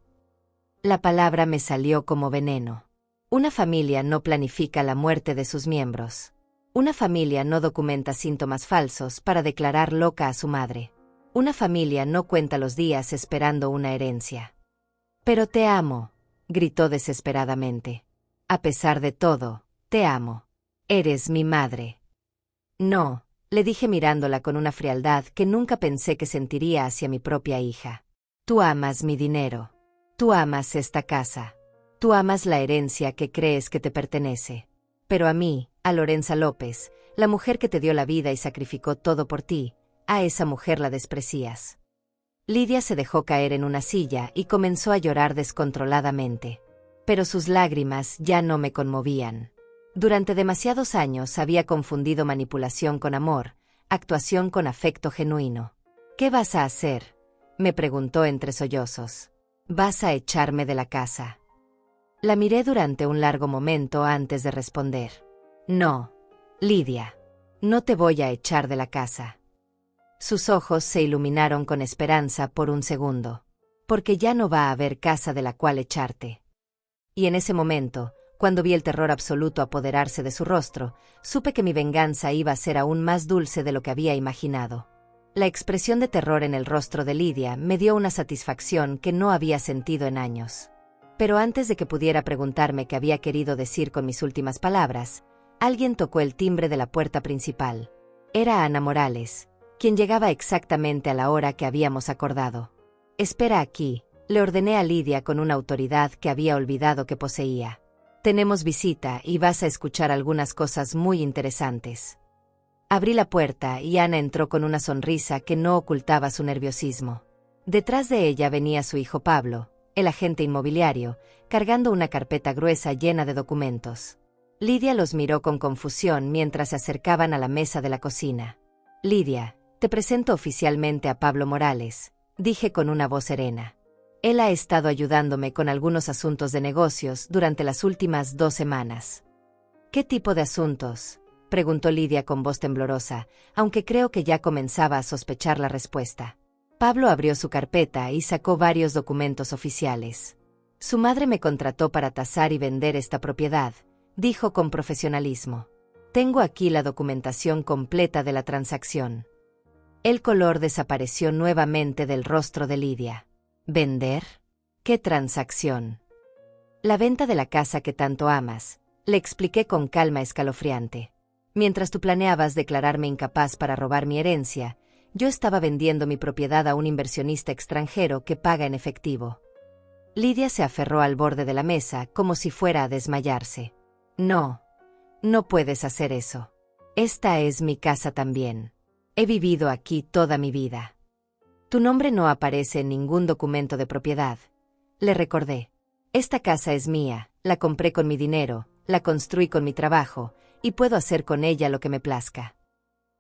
La palabra me salió como veneno. Una familia no planifica la muerte de sus miembros. Una familia no documenta síntomas falsos para declarar loca a su madre. Una familia no cuenta los días esperando una herencia. Pero te amo, gritó desesperadamente. A pesar de todo, te amo. Eres mi madre. No, le dije mirándola con una frialdad que nunca pensé que sentiría hacia mi propia hija. Tú amas mi dinero. Tú amas esta casa. Tú amas la herencia que crees que te pertenece. Pero a mí, a Lorenza López, la mujer que te dio la vida y sacrificó todo por ti, a esa mujer la desprecias. Lidia se dejó caer en una silla y comenzó a llorar descontroladamente. Pero sus lágrimas ya no me conmovían. Durante demasiados años había confundido manipulación con amor, actuación con afecto genuino. ¿Qué vas a hacer?, me preguntó entre sollozos. ¿Vas a echarme de la casa? La miré durante un largo momento antes de responder. No, Lidia, no te voy a echar de la casa. Sus ojos se iluminaron con esperanza por un segundo. Porque ya no va a haber casa de la cual echarte. Y en ese momento, cuando vi el terror absoluto apoderarse de su rostro, supe que mi venganza iba a ser aún más dulce de lo que había imaginado. La expresión de terror en el rostro de Lidia me dio una satisfacción que no había sentido en años. Pero antes de que pudiera preguntarme qué había querido decir con mis últimas palabras, alguien tocó el timbre de la puerta principal. Era Ana Morales, quien llegaba exactamente a la hora que habíamos acordado. Espera aquí, le ordené a Lidia con una autoridad que había olvidado que poseía. Tenemos visita y vas a escuchar algunas cosas muy interesantes. Abrí la puerta y Ana entró con una sonrisa que no ocultaba su nerviosismo. Detrás de ella venía su hijo Pablo, el agente inmobiliario, cargando una carpeta gruesa llena de documentos. Lidia los miró con confusión mientras se acercaban a la mesa de la cocina. Lidia, te presento oficialmente a Pablo Morales, dije con una voz serena. Él ha estado ayudándome con algunos asuntos de negocios durante las últimas 2 semanas. ¿Qué tipo de asuntos?, preguntó Lidia con voz temblorosa, aunque creo que ya comenzaba a sospechar la respuesta. Pablo abrió su carpeta y sacó varios documentos oficiales. Su madre me contrató para tasar y vender esta propiedad, dijo con profesionalismo. Tengo aquí la documentación completa de la transacción. El color desapareció nuevamente del rostro de Lidia. ¿Vender? ¿Qué transacción? La venta de la casa que tanto amas, le expliqué con calma escalofriante. Mientras tú planeabas declararme incapaz para robar mi herencia, yo estaba vendiendo mi propiedad a un inversionista extranjero que paga en efectivo. Lidia se aferró al borde de la mesa como si fuera a desmayarse. No, no puedes hacer eso. Esta es mi casa también. He vivido aquí toda mi vida. Tu nombre no aparece en ningún documento de propiedad. Le recordé. Esta casa es mía, la compré con mi dinero, la construí con mi trabajo, y puedo hacer con ella lo que me plazca.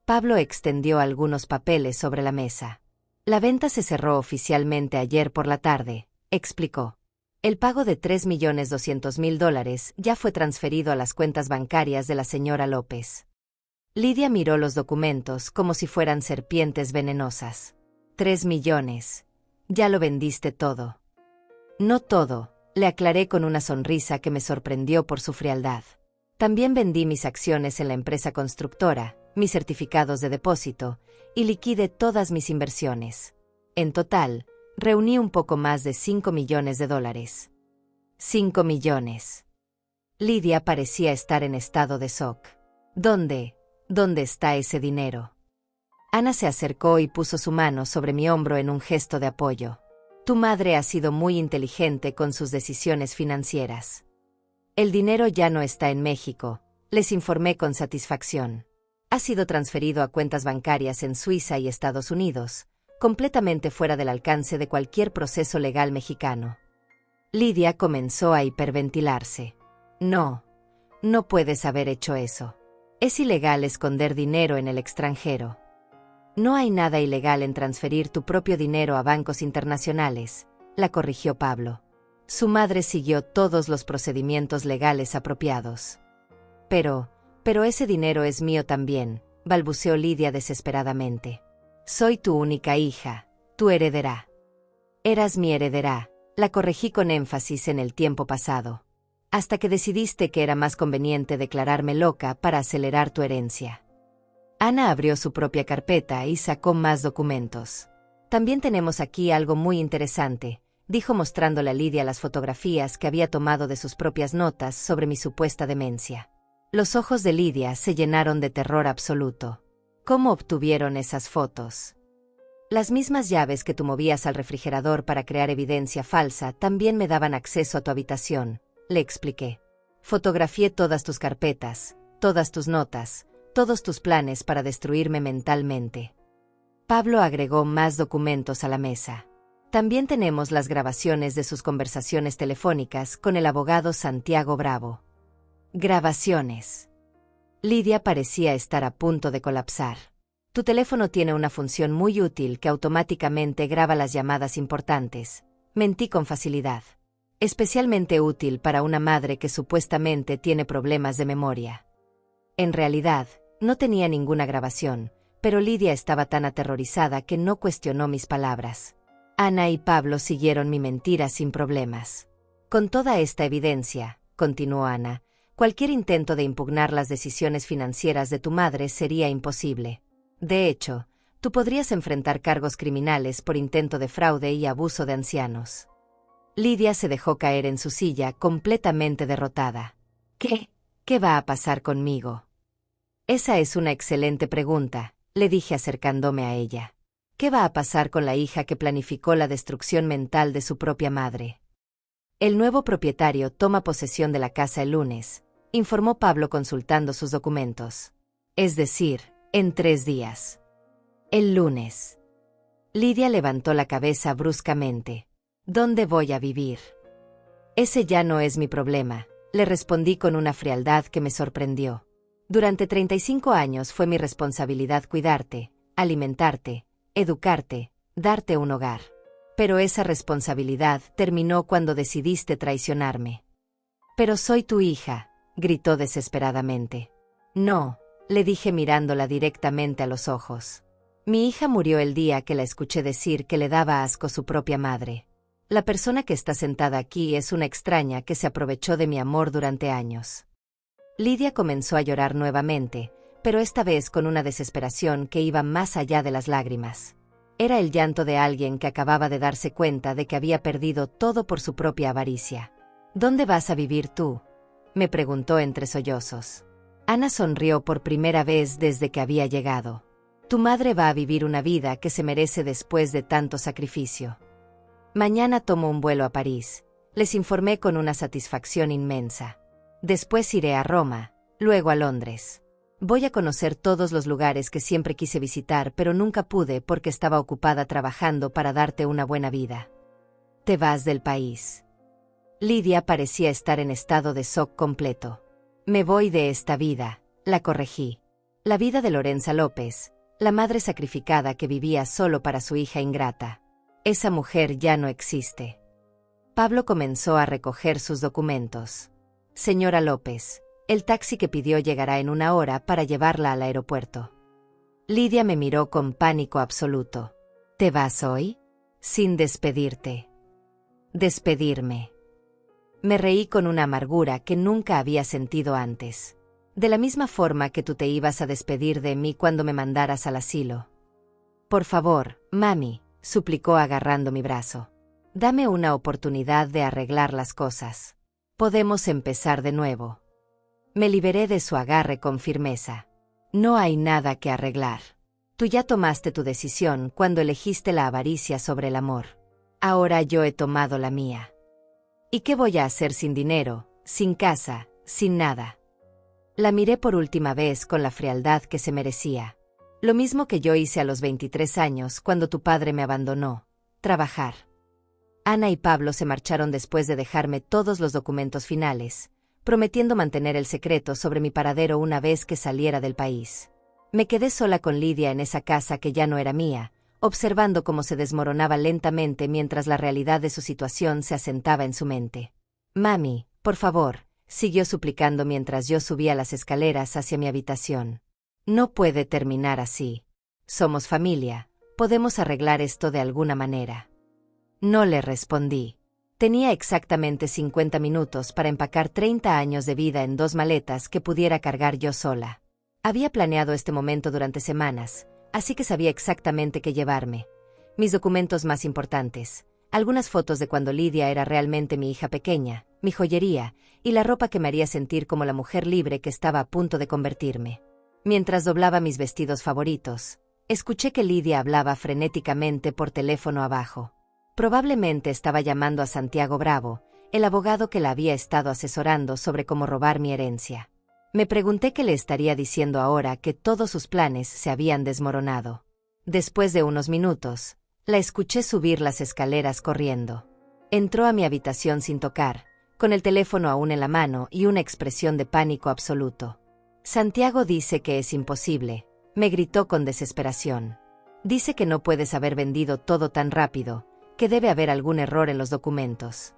Pablo extendió algunos papeles sobre la mesa. La venta se cerró oficialmente ayer por la tarde, explicó. El pago de $3.200.000 ya fue transferido a las cuentas bancarias de la señora López. Lidia miró los documentos como si fueran serpientes venenosas. 3 millones. Ya lo vendiste todo. No todo, le aclaré con una sonrisa que me sorprendió por su frialdad. También vendí mis acciones en la empresa constructora, mis certificados de depósito, y liquidé todas mis inversiones. En total, reuní un poco más de $5 millones. 5 millones. Lidia parecía estar en estado de shock. ¿Dónde está ese dinero? Ana se acercó y puso su mano sobre mi hombro en un gesto de apoyo. Tu madre ha sido muy inteligente con sus decisiones financieras. El dinero ya no está en México, les informé con satisfacción. Ha sido transferido a cuentas bancarias en Suiza y Estados Unidos, completamente fuera del alcance de cualquier proceso legal mexicano. Lidia comenzó a hiperventilarse. No puedes haber hecho eso. Es ilegal esconder dinero en el extranjero. No hay nada ilegal en transferir tu propio dinero a bancos internacionales, la corrigió Pablo. Su madre siguió todos los procedimientos legales apropiados. Pero ese dinero es mío también, balbuceó Lidia desesperadamente. Soy tu única hija, tu heredera. Eras mi heredera, la corregí con énfasis en el tiempo pasado. Hasta que decidiste que era más conveniente declararme loca para acelerar tu herencia. Ana abrió su propia carpeta y sacó más documentos. También tenemos aquí algo muy interesante, dijo mostrándole a Lidia las fotografías que había tomado de sus propias notas sobre mi supuesta demencia. Los ojos de Lidia se llenaron de terror absoluto. ¿Cómo obtuvieron esas fotos? Las mismas llaves que tú movías al refrigerador para crear evidencia falsa también me daban acceso a tu habitación, le expliqué. Fotografié todas tus carpetas, todas tus notas, todos tus planes para destruirme mentalmente. Pablo agregó más documentos a la mesa. También tenemos las grabaciones de sus conversaciones telefónicas con el abogado Santiago Bravo. Grabaciones. Lidia parecía estar a punto de colapsar. Tu teléfono tiene una función muy útil que automáticamente graba las llamadas importantes. Mentí con facilidad. Especialmente útil para una madre que supuestamente tiene problemas de memoria. En realidad, no tenía ninguna grabación, pero Lidia estaba tan aterrorizada que no cuestionó mis palabras. Ana y Pablo siguieron mi mentira sin problemas. Con toda esta evidencia, continuó Ana, cualquier intento de impugnar las decisiones financieras de tu madre sería imposible. De hecho, tú podrías enfrentar cargos criminales por intento de fraude y abuso de ancianos. Lidia se dejó caer en su silla completamente derrotada. ¿Qué va a pasar conmigo? Esa es una excelente pregunta, le dije acercándome a ella. ¿Qué va a pasar con la hija que planificó la destrucción mental de su propia madre? El nuevo propietario toma posesión de la casa el lunes, informó Pablo consultando sus documentos. Es decir, en 3 días. El lunes. Lidia levantó la cabeza bruscamente. ¿Dónde voy a vivir? Ese ya no es mi problema, le respondí con una frialdad que me sorprendió. Durante 35 años fue mi responsabilidad cuidarte, alimentarte, educarte, darte un hogar. Pero esa responsabilidad terminó cuando decidiste traicionarme. Pero soy tu hija, gritó desesperadamente. No, le dije mirándola directamente a los ojos. Mi hija murió el día que la escuché decir que le daba asco su propia madre. La persona que está sentada aquí es una extraña que se aprovechó de mi amor durante años. Lidia comenzó a llorar nuevamente, pero esta vez con una desesperación que iba más allá de las lágrimas. Era el llanto de alguien que acababa de darse cuenta de que había perdido todo por su propia avaricia. ¿Dónde vas a vivir tú?, me preguntó entre sollozos. Ana sonrió por primera vez desde que había llegado. Tu madre va a vivir una vida que se merece después de tanto sacrificio. Mañana tomo un vuelo a París, les informé con una satisfacción inmensa. Después iré a Roma, luego a Londres. Voy a conocer todos los lugares que siempre quise visitar, pero nunca pude porque estaba ocupada trabajando para darte una buena vida. Te vas del país. Lidia parecía estar en estado de shock completo. Me voy de esta vida, la corregí. La vida de Lorenza López, la madre sacrificada que vivía solo para su hija ingrata. Esa mujer ya no existe. Pablo comenzó a recoger sus documentos. Señora López, el taxi que pidió llegará en 1 hora para llevarla al aeropuerto. Lidia me miró con pánico absoluto. ¿Te vas hoy? Sin despedirte. Despedirme. Me reí con una amargura que nunca había sentido antes. De la misma forma que tú te ibas a despedir de mí cuando me mandaras al asilo. Por favor, mami, suplicó agarrando mi brazo. Dame una oportunidad de arreglar las cosas. Podemos empezar de nuevo. Me liberé de su agarre con firmeza. No hay nada que arreglar. Tú ya tomaste tu decisión cuando elegiste la avaricia sobre el amor. Ahora yo he tomado la mía. ¿Y qué voy a hacer sin dinero, sin casa, sin nada? La miré por última vez con la frialdad que se merecía. Lo mismo que yo hice a los 23 años cuando tu padre me abandonó. Trabajar. Ana y Pablo se marcharon después de dejarme todos los documentos finales, prometiendo mantener el secreto sobre mi paradero una vez que saliera del país. Me quedé sola con Lidia en esa casa que ya no era mía, observando cómo se desmoronaba lentamente mientras la realidad de su situación se asentaba en su mente. Mami, por favor, siguió suplicando mientras yo subía las escaleras hacia mi habitación. No puede terminar así. Somos familia, podemos arreglar esto de alguna manera. No le respondí. Tenía exactamente 50 minutos para empacar 30 años de vida en 2 maletas que pudiera cargar yo sola. Había planeado este momento durante semanas, así que sabía exactamente qué llevarme. Mis documentos más importantes, algunas fotos de cuando Lidia era realmente mi hija pequeña, mi joyería, y la ropa que me haría sentir como la mujer libre que estaba a punto de convertirme. Mientras doblaba mis vestidos favoritos, escuché que Lidia hablaba frenéticamente por teléfono abajo. Probablemente estaba llamando a Santiago Bravo, el abogado que la había estado asesorando sobre cómo robar mi herencia. Me pregunté qué le estaría diciendo ahora que todos sus planes se habían desmoronado. Después de unos minutos, la escuché subir las escaleras corriendo. Entró a mi habitación sin tocar, con el teléfono aún en la mano y una expresión de pánico absoluto. Santiago dice que es imposible, me gritó con desesperación. Dice que no puedes haber vendido todo tan rápido, que debe haber algún error en los documentos.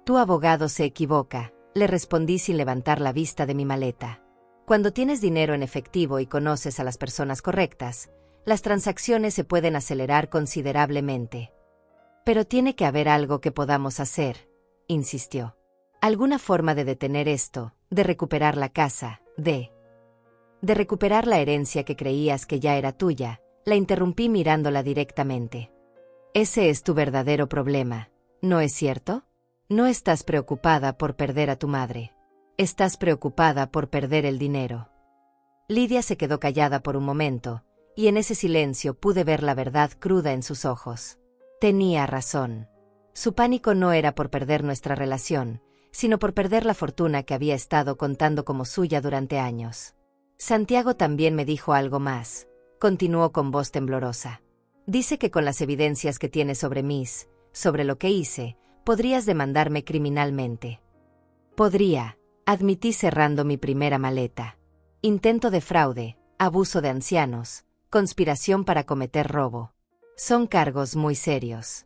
Tu abogado se equivoca, le respondí sin levantar la vista de mi maleta. Cuando tienes dinero en efectivo y conoces a las personas correctas, las transacciones se pueden acelerar considerablemente. Pero tiene que haber algo que podamos hacer, insistió. Alguna forma de detener esto, de recuperar la casa, de recuperar la herencia que creías que ya era tuya, la interrumpí mirándola directamente. Ese es tu verdadero problema, ¿no es cierto? No estás preocupada por perder a tu madre. Estás preocupada por perder el dinero. Lidia se quedó callada por un momento, y en ese silencio pude ver la verdad cruda en sus ojos. Tenía razón. Su pánico no era por perder nuestra relación, sino por perder la fortuna que había estado contando como suya durante años. Santiago también me dijo algo más, continuó con voz temblorosa. Dice que con las evidencias que tiene sobre lo que hice, podrías demandarme criminalmente. Podría, admití cerrando mi primera maleta. Intento de fraude, abuso de ancianos, conspiración para cometer robo. Son cargos muy serios.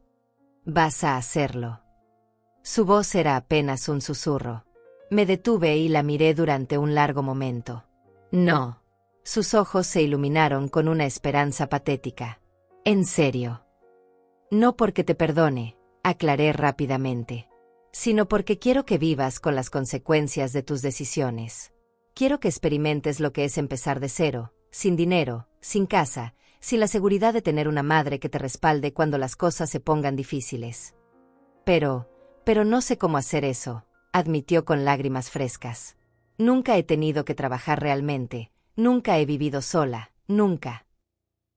Vas a hacerlo. Su voz era apenas un susurro. Me detuve y la miré durante un largo momento. No. Sus ojos se iluminaron con una esperanza patética. En serio. No porque te perdone, aclaré rápidamente, sino porque quiero que vivas con las consecuencias de tus decisiones. Quiero que experimentes lo que es empezar de cero, sin dinero, sin casa, sin la seguridad de tener una madre que te respalde cuando las cosas se pongan difíciles. Pero no sé cómo hacer eso, admitió con lágrimas frescas. Nunca he tenido que trabajar realmente, nunca he vivido sola, nunca.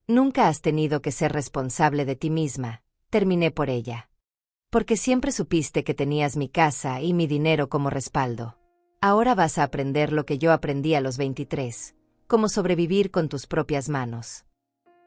Nunca has tenido que ser responsable de ti misma, terminé por ella. Porque siempre supiste que tenías mi casa y mi dinero como respaldo. Ahora vas a aprender lo que yo aprendí a los 23, cómo sobrevivir con tus propias manos.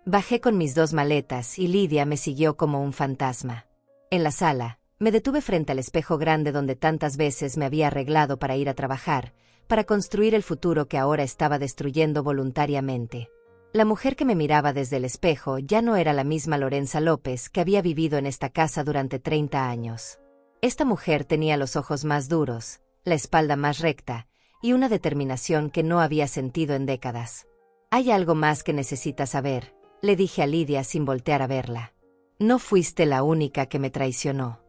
Bajé con mis 2 maletas y Lidia me siguió como un fantasma. En la sala, me detuve frente al espejo grande donde tantas veces me había arreglado para ir a trabajar, para construir el futuro que ahora estaba destruyendo voluntariamente. La mujer que me miraba desde el espejo ya no era la misma Lorenza López que había vivido en esta casa durante 30 años. Esta mujer tenía los ojos más duros, la espalda más recta, y una determinación que no había sentido en décadas. «Hay algo más que necesitas saber», le dije a Lidia sin voltear a verla. «No fuiste la única que me traicionó».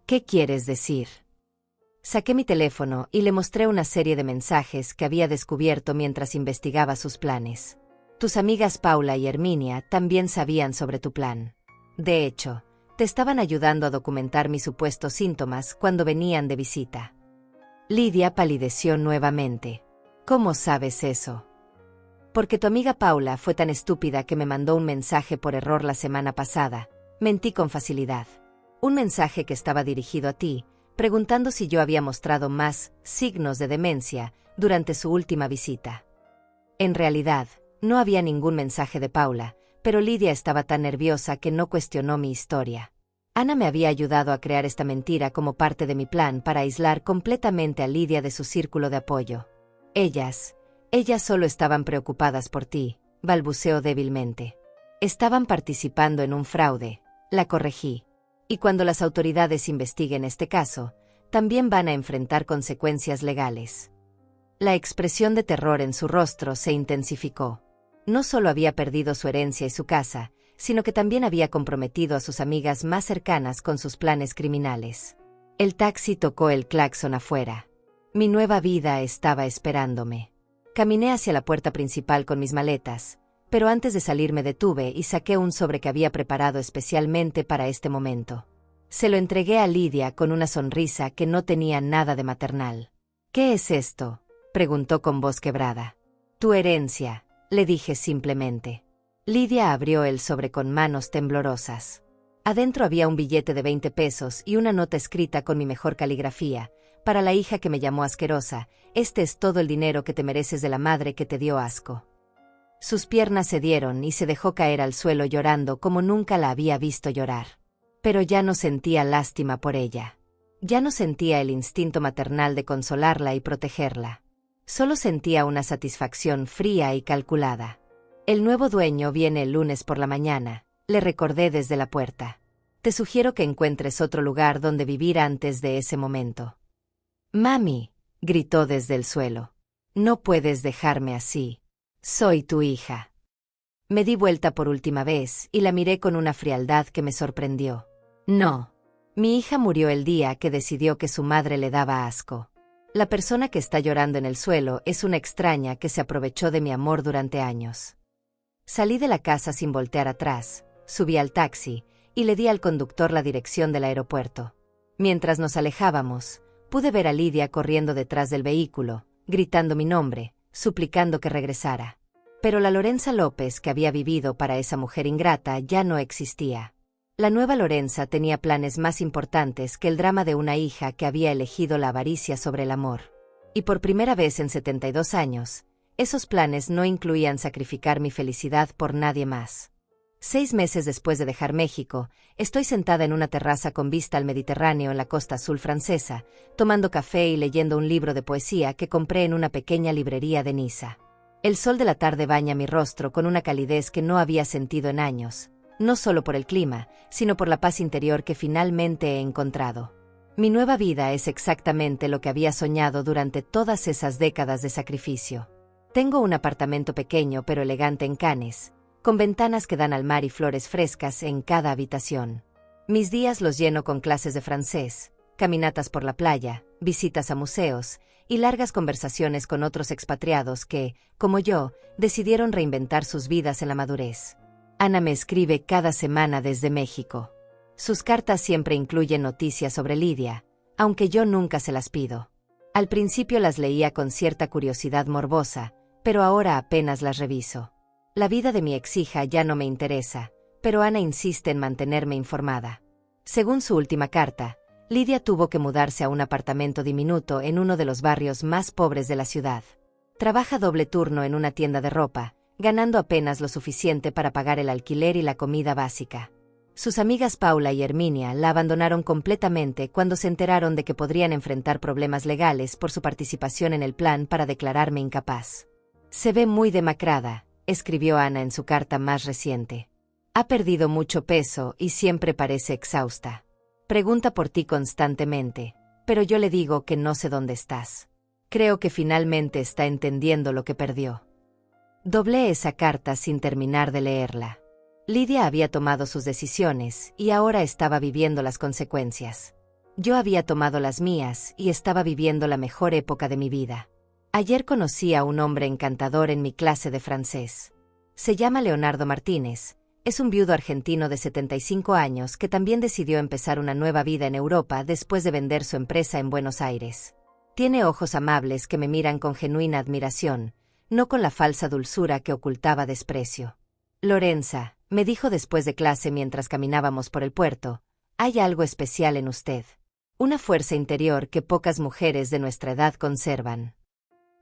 «¿Qué quieres decir?». Saqué mi teléfono y le mostré una serie de mensajes que había descubierto mientras investigaba sus planes. Tus amigas Paula y Herminia también sabían sobre tu plan. De hecho, te estaban ayudando a documentar mis supuestos síntomas cuando venían de visita. Lidia palideció nuevamente. ¿Cómo sabes eso? Porque tu amiga Paula fue tan estúpida que me mandó un mensaje por error la semana pasada. Mentí con facilidad. Un mensaje que estaba dirigido a ti, preguntando si yo había mostrado más signos de demencia durante su última visita. En realidad, no había ningún mensaje de Paula, pero Lidia estaba tan nerviosa que no cuestionó mi historia. Ana me había ayudado a crear esta mentira como parte de mi plan para aislar completamente a Lidia de su círculo de apoyo. Ellas solo estaban preocupadas por ti, balbuceó débilmente. Estaban participando en un fraude, la corregí. Y cuando las autoridades investiguen este caso, también van a enfrentar consecuencias legales. La expresión de terror en su rostro se intensificó. No solo había perdido su herencia y su casa, sino que también había comprometido a sus amigas más cercanas con sus planes criminales. El taxi tocó el claxon afuera. Mi nueva vida estaba esperándome. Caminé hacia la puerta principal con mis maletas, pero antes de salir me detuve y saqué un sobre que había preparado especialmente para este momento. Se lo entregué a Lidia con una sonrisa que no tenía nada de maternal. «¿Qué es esto?», preguntó con voz quebrada. «Tu herencia», le dije simplemente. Lidia abrió el sobre con manos temblorosas. Adentro había un billete de 20 pesos y una nota escrita con mi mejor caligrafía. «Para la hija que me llamó asquerosa, este es todo el dinero que te mereces de la madre que te dio asco». Sus piernas cedieron y se dejó caer al suelo llorando como nunca la había visto llorar. Pero ya no sentía lástima por ella. Ya no sentía el instinto maternal de consolarla y protegerla. Solo sentía una satisfacción fría y calculada. «El nuevo dueño viene el lunes por la mañana», le recordé desde la puerta. «Te sugiero que encuentres otro lugar donde vivir antes de ese momento». «Mami», gritó desde el suelo. «No puedes dejarme así. Soy tu hija». Me di vuelta por última vez y la miré con una frialdad que me sorprendió. «No. Mi hija murió el día que decidió que su madre le daba asco. La persona que está llorando en el suelo es una extraña que se aprovechó de mi amor durante años». Salí de la casa sin voltear atrás, subí al taxi y le di al conductor la dirección del aeropuerto. Mientras nos alejábamos, pude ver a Lidia corriendo detrás del vehículo, gritando mi nombre, suplicando que regresara. Pero la Lorenza López que había vivido para esa mujer ingrata ya no existía. La nueva Lorenza tenía planes más importantes que el drama de una hija que había elegido la avaricia sobre el amor. Y por primera vez en 72 años, esos planes no incluían sacrificar mi felicidad por nadie más. 6 meses después de dejar México, estoy sentada en una terraza con vista al Mediterráneo en la costa azul francesa, tomando café y leyendo un libro de poesía que compré en una pequeña librería de Niza. El sol de la tarde baña mi rostro con una calidez que no había sentido en años, no solo por el clima, sino por la paz interior que finalmente he encontrado. Mi nueva vida es exactamente lo que había soñado durante todas esas décadas de sacrificio. Tengo un apartamento pequeño pero elegante en Cannes, con ventanas que dan al mar y flores frescas en cada habitación. Mis días los lleno con clases de francés, caminatas por la playa, visitas a museos y largas conversaciones con otros expatriados que, como yo, decidieron reinventar sus vidas en la madurez. Ana me escribe cada semana desde México. Sus cartas siempre incluyen noticias sobre Lidia, aunque yo nunca se las pido. Al principio las leía con cierta curiosidad morbosa, pero ahora apenas las reviso. La vida de mi exhija ya no me interesa, pero Ana insiste en mantenerme informada. Según su última carta, Lidia tuvo que mudarse a un apartamento diminuto en uno de los barrios más pobres de la ciudad. Trabaja doble turno en una tienda de ropa, ganando apenas lo suficiente para pagar el alquiler y la comida básica. Sus amigas Paula y Herminia la abandonaron completamente cuando se enteraron de que podrían enfrentar problemas legales por su participación en el plan para declararme incapaz. Se ve muy demacrada, escribió Ana en su carta más reciente. Ha perdido mucho peso y siempre parece exhausta. Pregunta por ti constantemente, pero yo le digo que no sé dónde estás. Creo que finalmente está entendiendo lo que perdió. Doblé esa carta sin terminar de leerla. Lidia había tomado sus decisiones y ahora estaba viviendo las consecuencias. Yo había tomado las mías y estaba viviendo la mejor época de mi vida. Ayer conocí a un hombre encantador en mi clase de francés. Se llama Leonardo Martínez. Es un viudo argentino de 75 años que también decidió empezar una nueva vida en Europa después de vender su empresa en Buenos Aires. Tiene ojos amables que me miran con genuina admiración, no con la falsa dulzura que ocultaba desprecio. Lorenza, me dijo después de clase mientras caminábamos por el puerto, hay algo especial en usted. Una fuerza interior que pocas mujeres de nuestra edad conservan.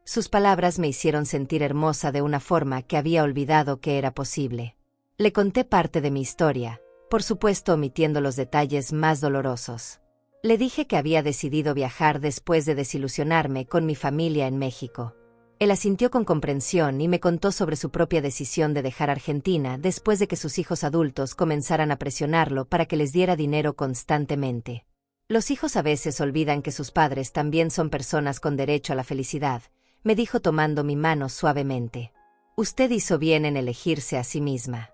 Sus palabras me hicieron sentir hermosa de una forma que había olvidado que era posible. Le conté parte de mi historia, por supuesto omitiendo los detalles más dolorosos. Le dije que había decidido viajar después de desilusionarme con mi familia en México. Él asintió con comprensión y me contó sobre su propia decisión de dejar Argentina después de que sus hijos adultos comenzaran a presionarlo para que les diera dinero constantemente. Los hijos a veces olvidan que sus padres también son personas con derecho a la felicidad, me dijo tomando mi mano suavemente. Usted hizo bien en elegirse a sí misma.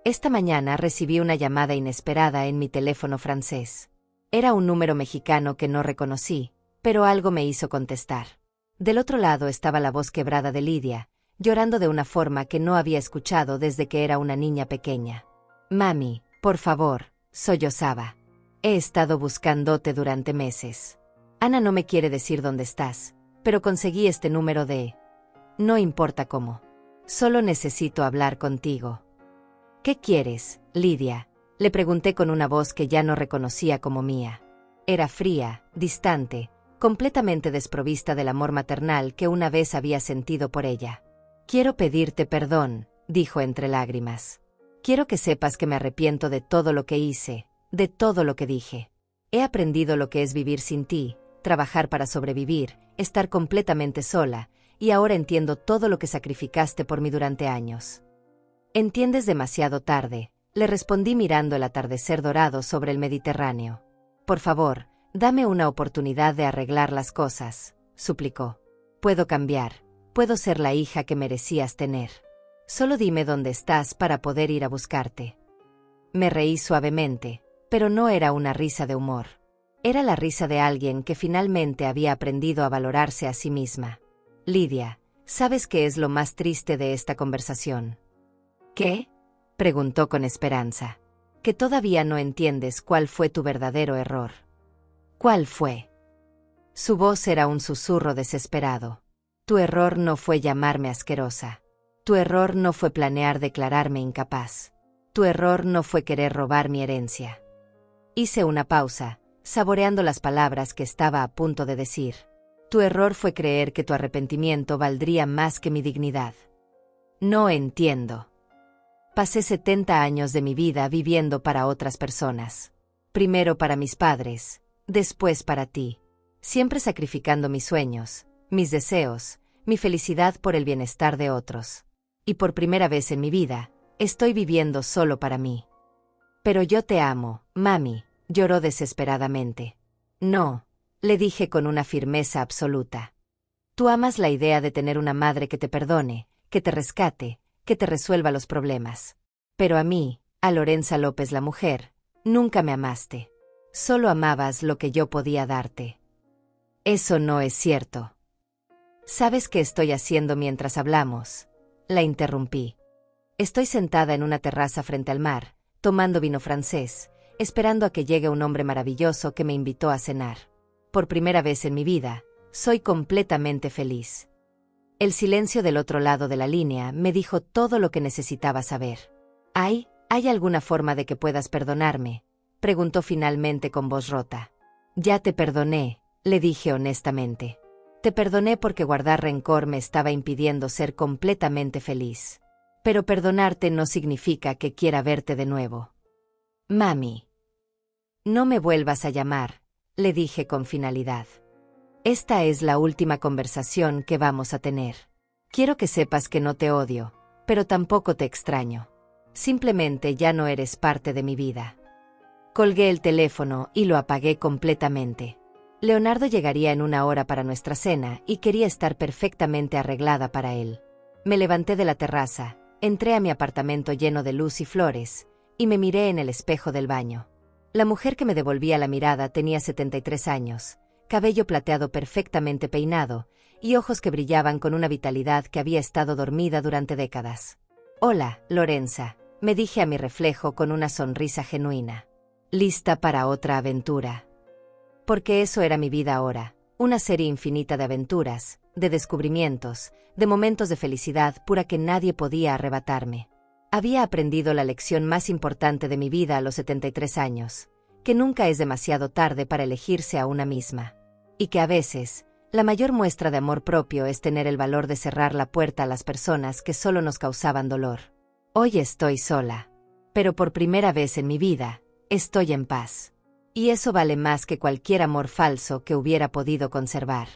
Esta mañana recibí una llamada inesperada en mi teléfono francés. Era un número mexicano que no reconocí, pero algo me hizo contestar. Del otro lado estaba la voz quebrada de Lidia, llorando de una forma que no había escuchado desde que era una niña pequeña. Mami, por favor, sollozaba. He estado buscándote durante meses. Ana no me quiere decir dónde estás, pero conseguí este número de... No importa cómo. Solo necesito hablar contigo. ¿Qué quieres, Lidia? Le pregunté con una voz que ya no reconocía como mía. Era fría, distante, completamente desprovista del amor maternal que una vez había sentido por ella. Quiero pedirte perdón, dijo entre lágrimas. Quiero que sepas que me arrepiento de todo lo que hice, de todo lo que dije. He aprendido lo que es vivir sin ti, trabajar para sobrevivir, estar completamente sola, y ahora entiendo todo lo que sacrificaste por mí durante años. Entiendes demasiado tarde, le respondí mirando el atardecer dorado sobre el Mediterráneo. Por favor, dame una oportunidad de arreglar las cosas, suplicó. Puedo cambiar, puedo ser la hija que merecías tener. Solo dime dónde estás para poder ir a buscarte. Me reí suavemente, pero no era una risa de humor. Era la risa de alguien que finalmente había aprendido a valorarse a sí misma. Lidia, ¿sabes qué es lo más triste de esta conversación? ¿Qué? Preguntó con esperanza. Que todavía no entiendes cuál fue tu verdadero error. ¿Cuál fue? Su voz era un susurro desesperado. Tu error no fue llamarme asquerosa. Tu error no fue planear declararme incapaz. Tu error no fue querer robar mi herencia. Hice una pausa, saboreando las palabras que estaba a punto de decir. Tu error fue creer que tu arrepentimiento valdría más que mi dignidad. No entiendo. Pasé 70 años de mi vida viviendo para otras personas. Primero para mis padres, después para ti. Siempre sacrificando mis sueños, mis deseos, mi felicidad por el bienestar de otros. Y por primera vez en mi vida, estoy viviendo solo para mí. Pero yo te amo, mami, lloró desesperadamente. No, le dije con una firmeza absoluta. Tú amas la idea de tener una madre que te perdone, que te rescate, que te resuelva los problemas. Pero a mí, a Lorenza López la mujer, nunca me amaste. Solo amabas lo que yo podía darte. Eso no es cierto. ¿Sabes qué estoy haciendo mientras hablamos? La interrumpí. Estoy sentada en una terraza frente al mar, tomando vino francés, esperando a que llegue un hombre maravilloso que me invitó a cenar. Por primera vez en mi vida, soy completamente feliz. El silencio del otro lado de la línea me dijo todo lo que necesitaba saber. ¿Hay alguna forma de que puedas perdonarme?, preguntó finalmente con voz rota. Ya te perdoné, le dije honestamente. Te perdoné porque guardar rencor me estaba impidiendo ser completamente feliz. Pero perdonarte no significa que quiera verte de nuevo. Mami. No me vuelvas a llamar, le dije con finalidad. Esta es la última conversación que vamos a tener. Quiero que sepas que no te odio, pero tampoco te extraño. Simplemente ya no eres parte de mi vida. Colgué el teléfono y lo apagué completamente. Leonardo llegaría en 1 hora para nuestra cena y quería estar perfectamente arreglada para él. Me levanté de la terraza, entré a mi apartamento lleno de luz y flores, y me miré en el espejo del baño. La mujer que me devolvía la mirada tenía 73 años, cabello plateado perfectamente peinado, y ojos que brillaban con una vitalidad que había estado dormida durante décadas. Hola, Lorenza, me dije a mi reflejo con una sonrisa genuina. Lista para otra aventura. Porque eso era mi vida ahora, una serie infinita de aventuras, de descubrimientos, de momentos de felicidad pura que nadie podía arrebatarme. Había aprendido la lección más importante de mi vida a los 73 años, que nunca es demasiado tarde para elegirse a una misma. Y que a veces, la mayor muestra de amor propio es tener el valor de cerrar la puerta a las personas que solo nos causaban dolor. Hoy estoy sola. Pero por primera vez en mi vida, estoy en paz. Y eso vale más que cualquier amor falso que hubiera podido conservar.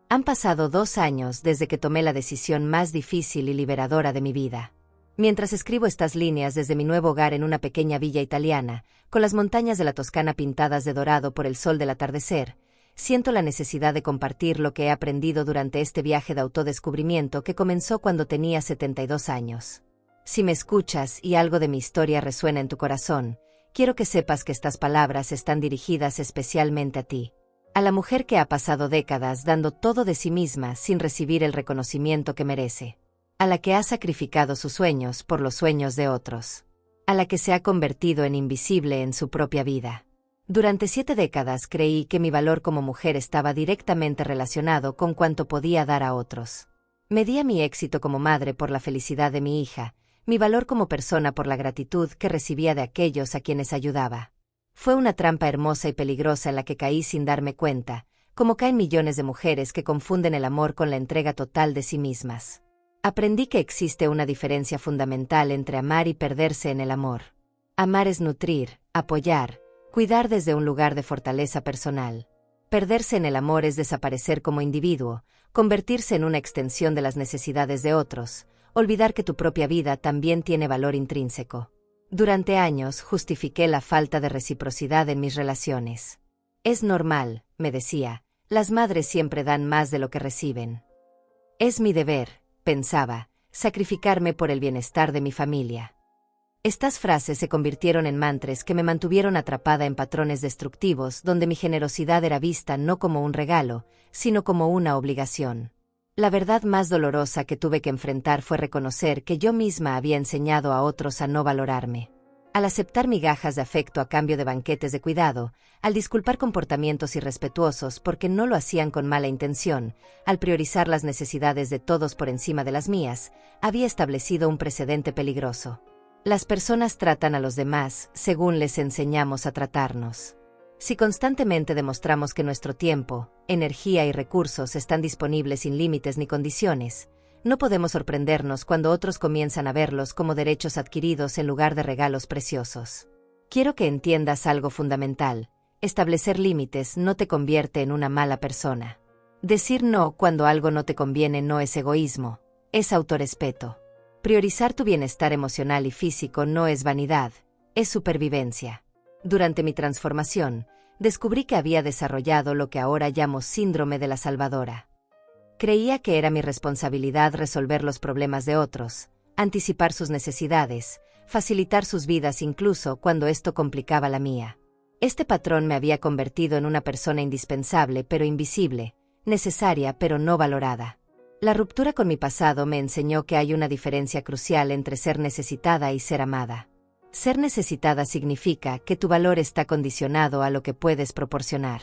Han pasado 2 años desde que tomé la decisión más difícil y liberadora de mi vida. Mientras escribo estas líneas desde mi nuevo hogar en una pequeña villa italiana, con las montañas de la Toscana pintadas de dorado por el sol del atardecer, siento la necesidad de compartir lo que he aprendido durante este viaje de autodescubrimiento que comenzó cuando tenía 72 años. Si me escuchas y algo de mi historia resuena en tu corazón, quiero que sepas que estas palabras están dirigidas especialmente a ti. A la mujer que ha pasado décadas dando todo de sí misma sin recibir el reconocimiento que merece. A la que ha sacrificado sus sueños por los sueños de otros. A la que se ha convertido en invisible en su propia vida. Durante 7 décadas creí que mi valor como mujer estaba directamente relacionado con cuanto podía dar a otros. Medía mi éxito como madre por la felicidad de mi hija, mi valor como persona por la gratitud que recibía de aquellos a quienes ayudaba. Fue una trampa hermosa y peligrosa en la que caí sin darme cuenta, como caen millones de mujeres que confunden el amor con la entrega total de sí mismas. Aprendí que existe una diferencia fundamental entre amar y perderse en el amor. Amar es nutrir, apoyar, cuidar desde un lugar de fortaleza personal. Perderse en el amor es desaparecer como individuo, convertirse en una extensión de las necesidades de otros, olvidar que tu propia vida también tiene valor intrínseco. Durante años justifiqué la falta de reciprocidad en mis relaciones. Es normal, me decía, las madres siempre dan más de lo que reciben. Es mi deber, pensaba, sacrificarme por el bienestar de mi familia. Estas frases se convirtieron en mantras que me mantuvieron atrapada en patrones destructivos donde mi generosidad era vista no como un regalo, sino como una obligación. La verdad más dolorosa que tuve que enfrentar fue reconocer que yo misma había enseñado a otros a no valorarme. Al aceptar migajas de afecto a cambio de banquetes de cuidado, al disculpar comportamientos irrespetuosos porque no lo hacían con mala intención, al priorizar las necesidades de todos por encima de las mías, había establecido un precedente peligroso. Las personas tratan a los demás según les enseñamos a tratarnos. Si constantemente demostramos que nuestro tiempo, energía y recursos están disponibles sin límites ni condiciones, no podemos sorprendernos cuando otros comienzan a verlos como derechos adquiridos en lugar de regalos preciosos. Quiero que entiendas algo fundamental: establecer límites no te convierte en una mala persona. Decir no cuando algo no te conviene no es egoísmo, es autorrespeto. Priorizar tu bienestar emocional y físico no es vanidad, es supervivencia. Durante mi transformación, descubrí que había desarrollado lo que ahora llamo síndrome de la salvadora. Creía que era mi responsabilidad resolver los problemas de otros, anticipar sus necesidades, facilitar sus vidas incluso cuando esto complicaba la mía. Este patrón me había convertido en una persona indispensable pero invisible, necesaria pero no valorada. La ruptura con mi pasado me enseñó que hay una diferencia crucial entre ser necesitada y ser amada. Ser necesitada significa que tu valor está condicionado a lo que puedes proporcionar.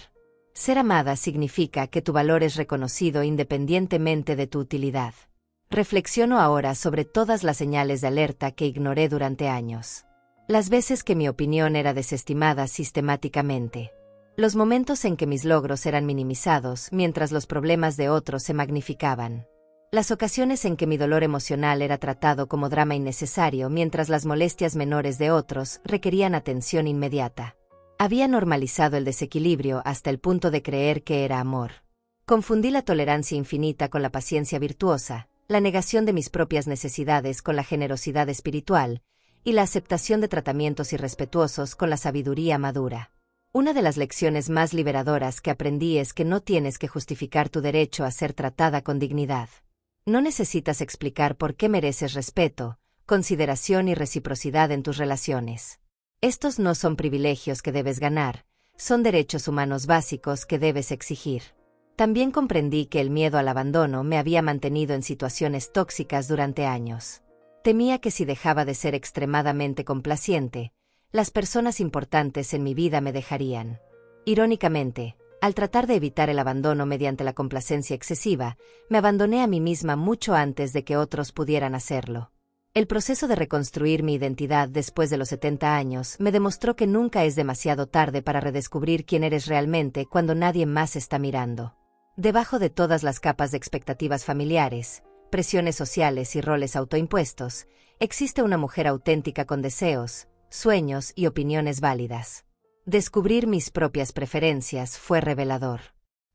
Ser amada significa que tu valor es reconocido independientemente de tu utilidad. Reflexiono ahora sobre todas las señales de alerta que ignoré durante años. Las veces que mi opinión era desestimada sistemáticamente. Los momentos en que mis logros eran minimizados mientras los problemas de otros se magnificaban. Las ocasiones en que mi dolor emocional era tratado como drama innecesario mientras las molestias menores de otros requerían atención inmediata. Había normalizado el desequilibrio hasta el punto de creer que era amor. Confundí la tolerancia infinita con la paciencia virtuosa, la negación de mis propias necesidades con la generosidad espiritual, y la aceptación de tratamientos irrespetuosos con la sabiduría madura. Una de las lecciones más liberadoras que aprendí es que no tienes que justificar tu derecho a ser tratada con dignidad. No necesitas explicar por qué mereces respeto, consideración y reciprocidad en tus relaciones. Estos no son privilegios que debes ganar, son derechos humanos básicos que debes exigir. También comprendí que el miedo al abandono me había mantenido en situaciones tóxicas durante años. Temía que si dejaba de ser extremadamente complaciente, las personas importantes en mi vida me dejarían. Irónicamente, al tratar de evitar el abandono mediante la complacencia excesiva, me abandoné a mí misma mucho antes de que otros pudieran hacerlo. El proceso de reconstruir mi identidad después de los 70 años me demostró que nunca es demasiado tarde para redescubrir quién eres realmente cuando nadie más está mirando. Debajo de todas las capas de expectativas familiares, presiones sociales y roles autoimpuestos, existe una mujer auténtica con deseos, sueños y opiniones válidas. Descubrir mis propias preferencias fue revelador.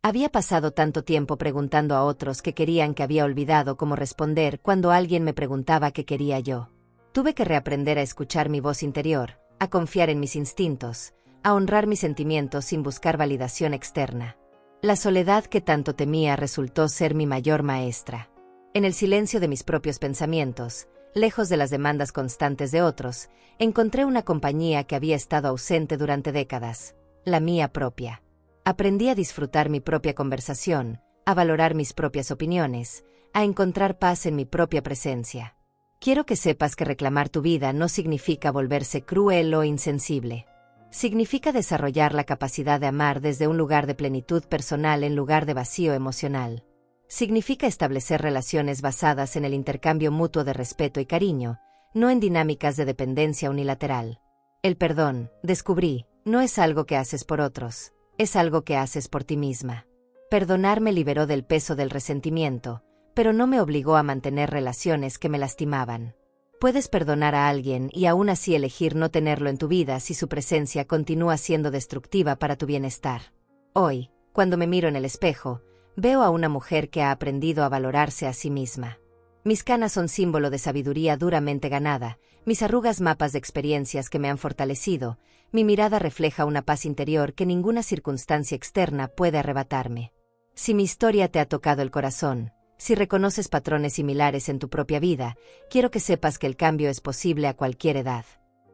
Había pasado tanto tiempo preguntando a otros qué querían que había olvidado cómo responder cuando alguien me preguntaba qué quería yo. Tuve que reaprender a escuchar mi voz interior, a confiar en mis instintos, a honrar mis sentimientos sin buscar validación externa. La soledad que tanto temía resultó ser mi mayor maestra. En el silencio de mis propios pensamientos, lejos de las demandas constantes de otros, encontré una compañía que había estado ausente durante décadas, la mía propia. Aprendí a disfrutar mi propia conversación, a valorar mis propias opiniones, a encontrar paz en mi propia presencia. Quiero que sepas que reclamar tu vida no significa volverse cruel o insensible. Significa desarrollar la capacidad de amar desde un lugar de plenitud personal en lugar de vacío emocional. Significa establecer relaciones basadas en el intercambio mutuo de respeto y cariño, no en dinámicas de dependencia unilateral. El perdón, descubrí, no es algo que haces por otros, es algo que haces por ti misma. Perdonar me liberó del peso del resentimiento, pero no me obligó a mantener relaciones que me lastimaban. Puedes perdonar a alguien y aún así elegir no tenerlo en tu vida si su presencia continúa siendo destructiva para tu bienestar. Hoy, cuando me miro en el espejo, veo a una mujer que ha aprendido a valorarse a sí misma. Mis canas son símbolo de sabiduría duramente ganada, mis arrugas mapas de experiencias que me han fortalecido, mi mirada refleja una paz interior que ninguna circunstancia externa puede arrebatarme. Si mi historia te ha tocado el corazón, si reconoces patrones similares en tu propia vida, quiero que sepas que el cambio es posible a cualquier edad.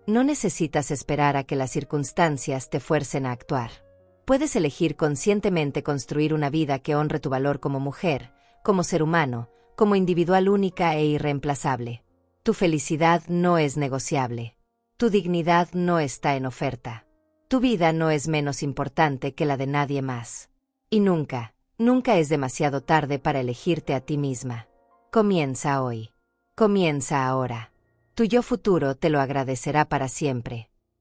No necesitas esperar a que las circunstancias te fuercen a actuar. Puedes elegir conscientemente construir una vida que honre tu valor como mujer, como ser humano, como individual única e irreemplazable. Tu felicidad no es negociable. Tu dignidad no está en oferta. Tu vida no es menos importante que la de nadie más. Y nunca, nunca es demasiado tarde para elegirte a ti misma. Comienza hoy. Comienza ahora. Tu yo futuro te lo agradecerá para siempre.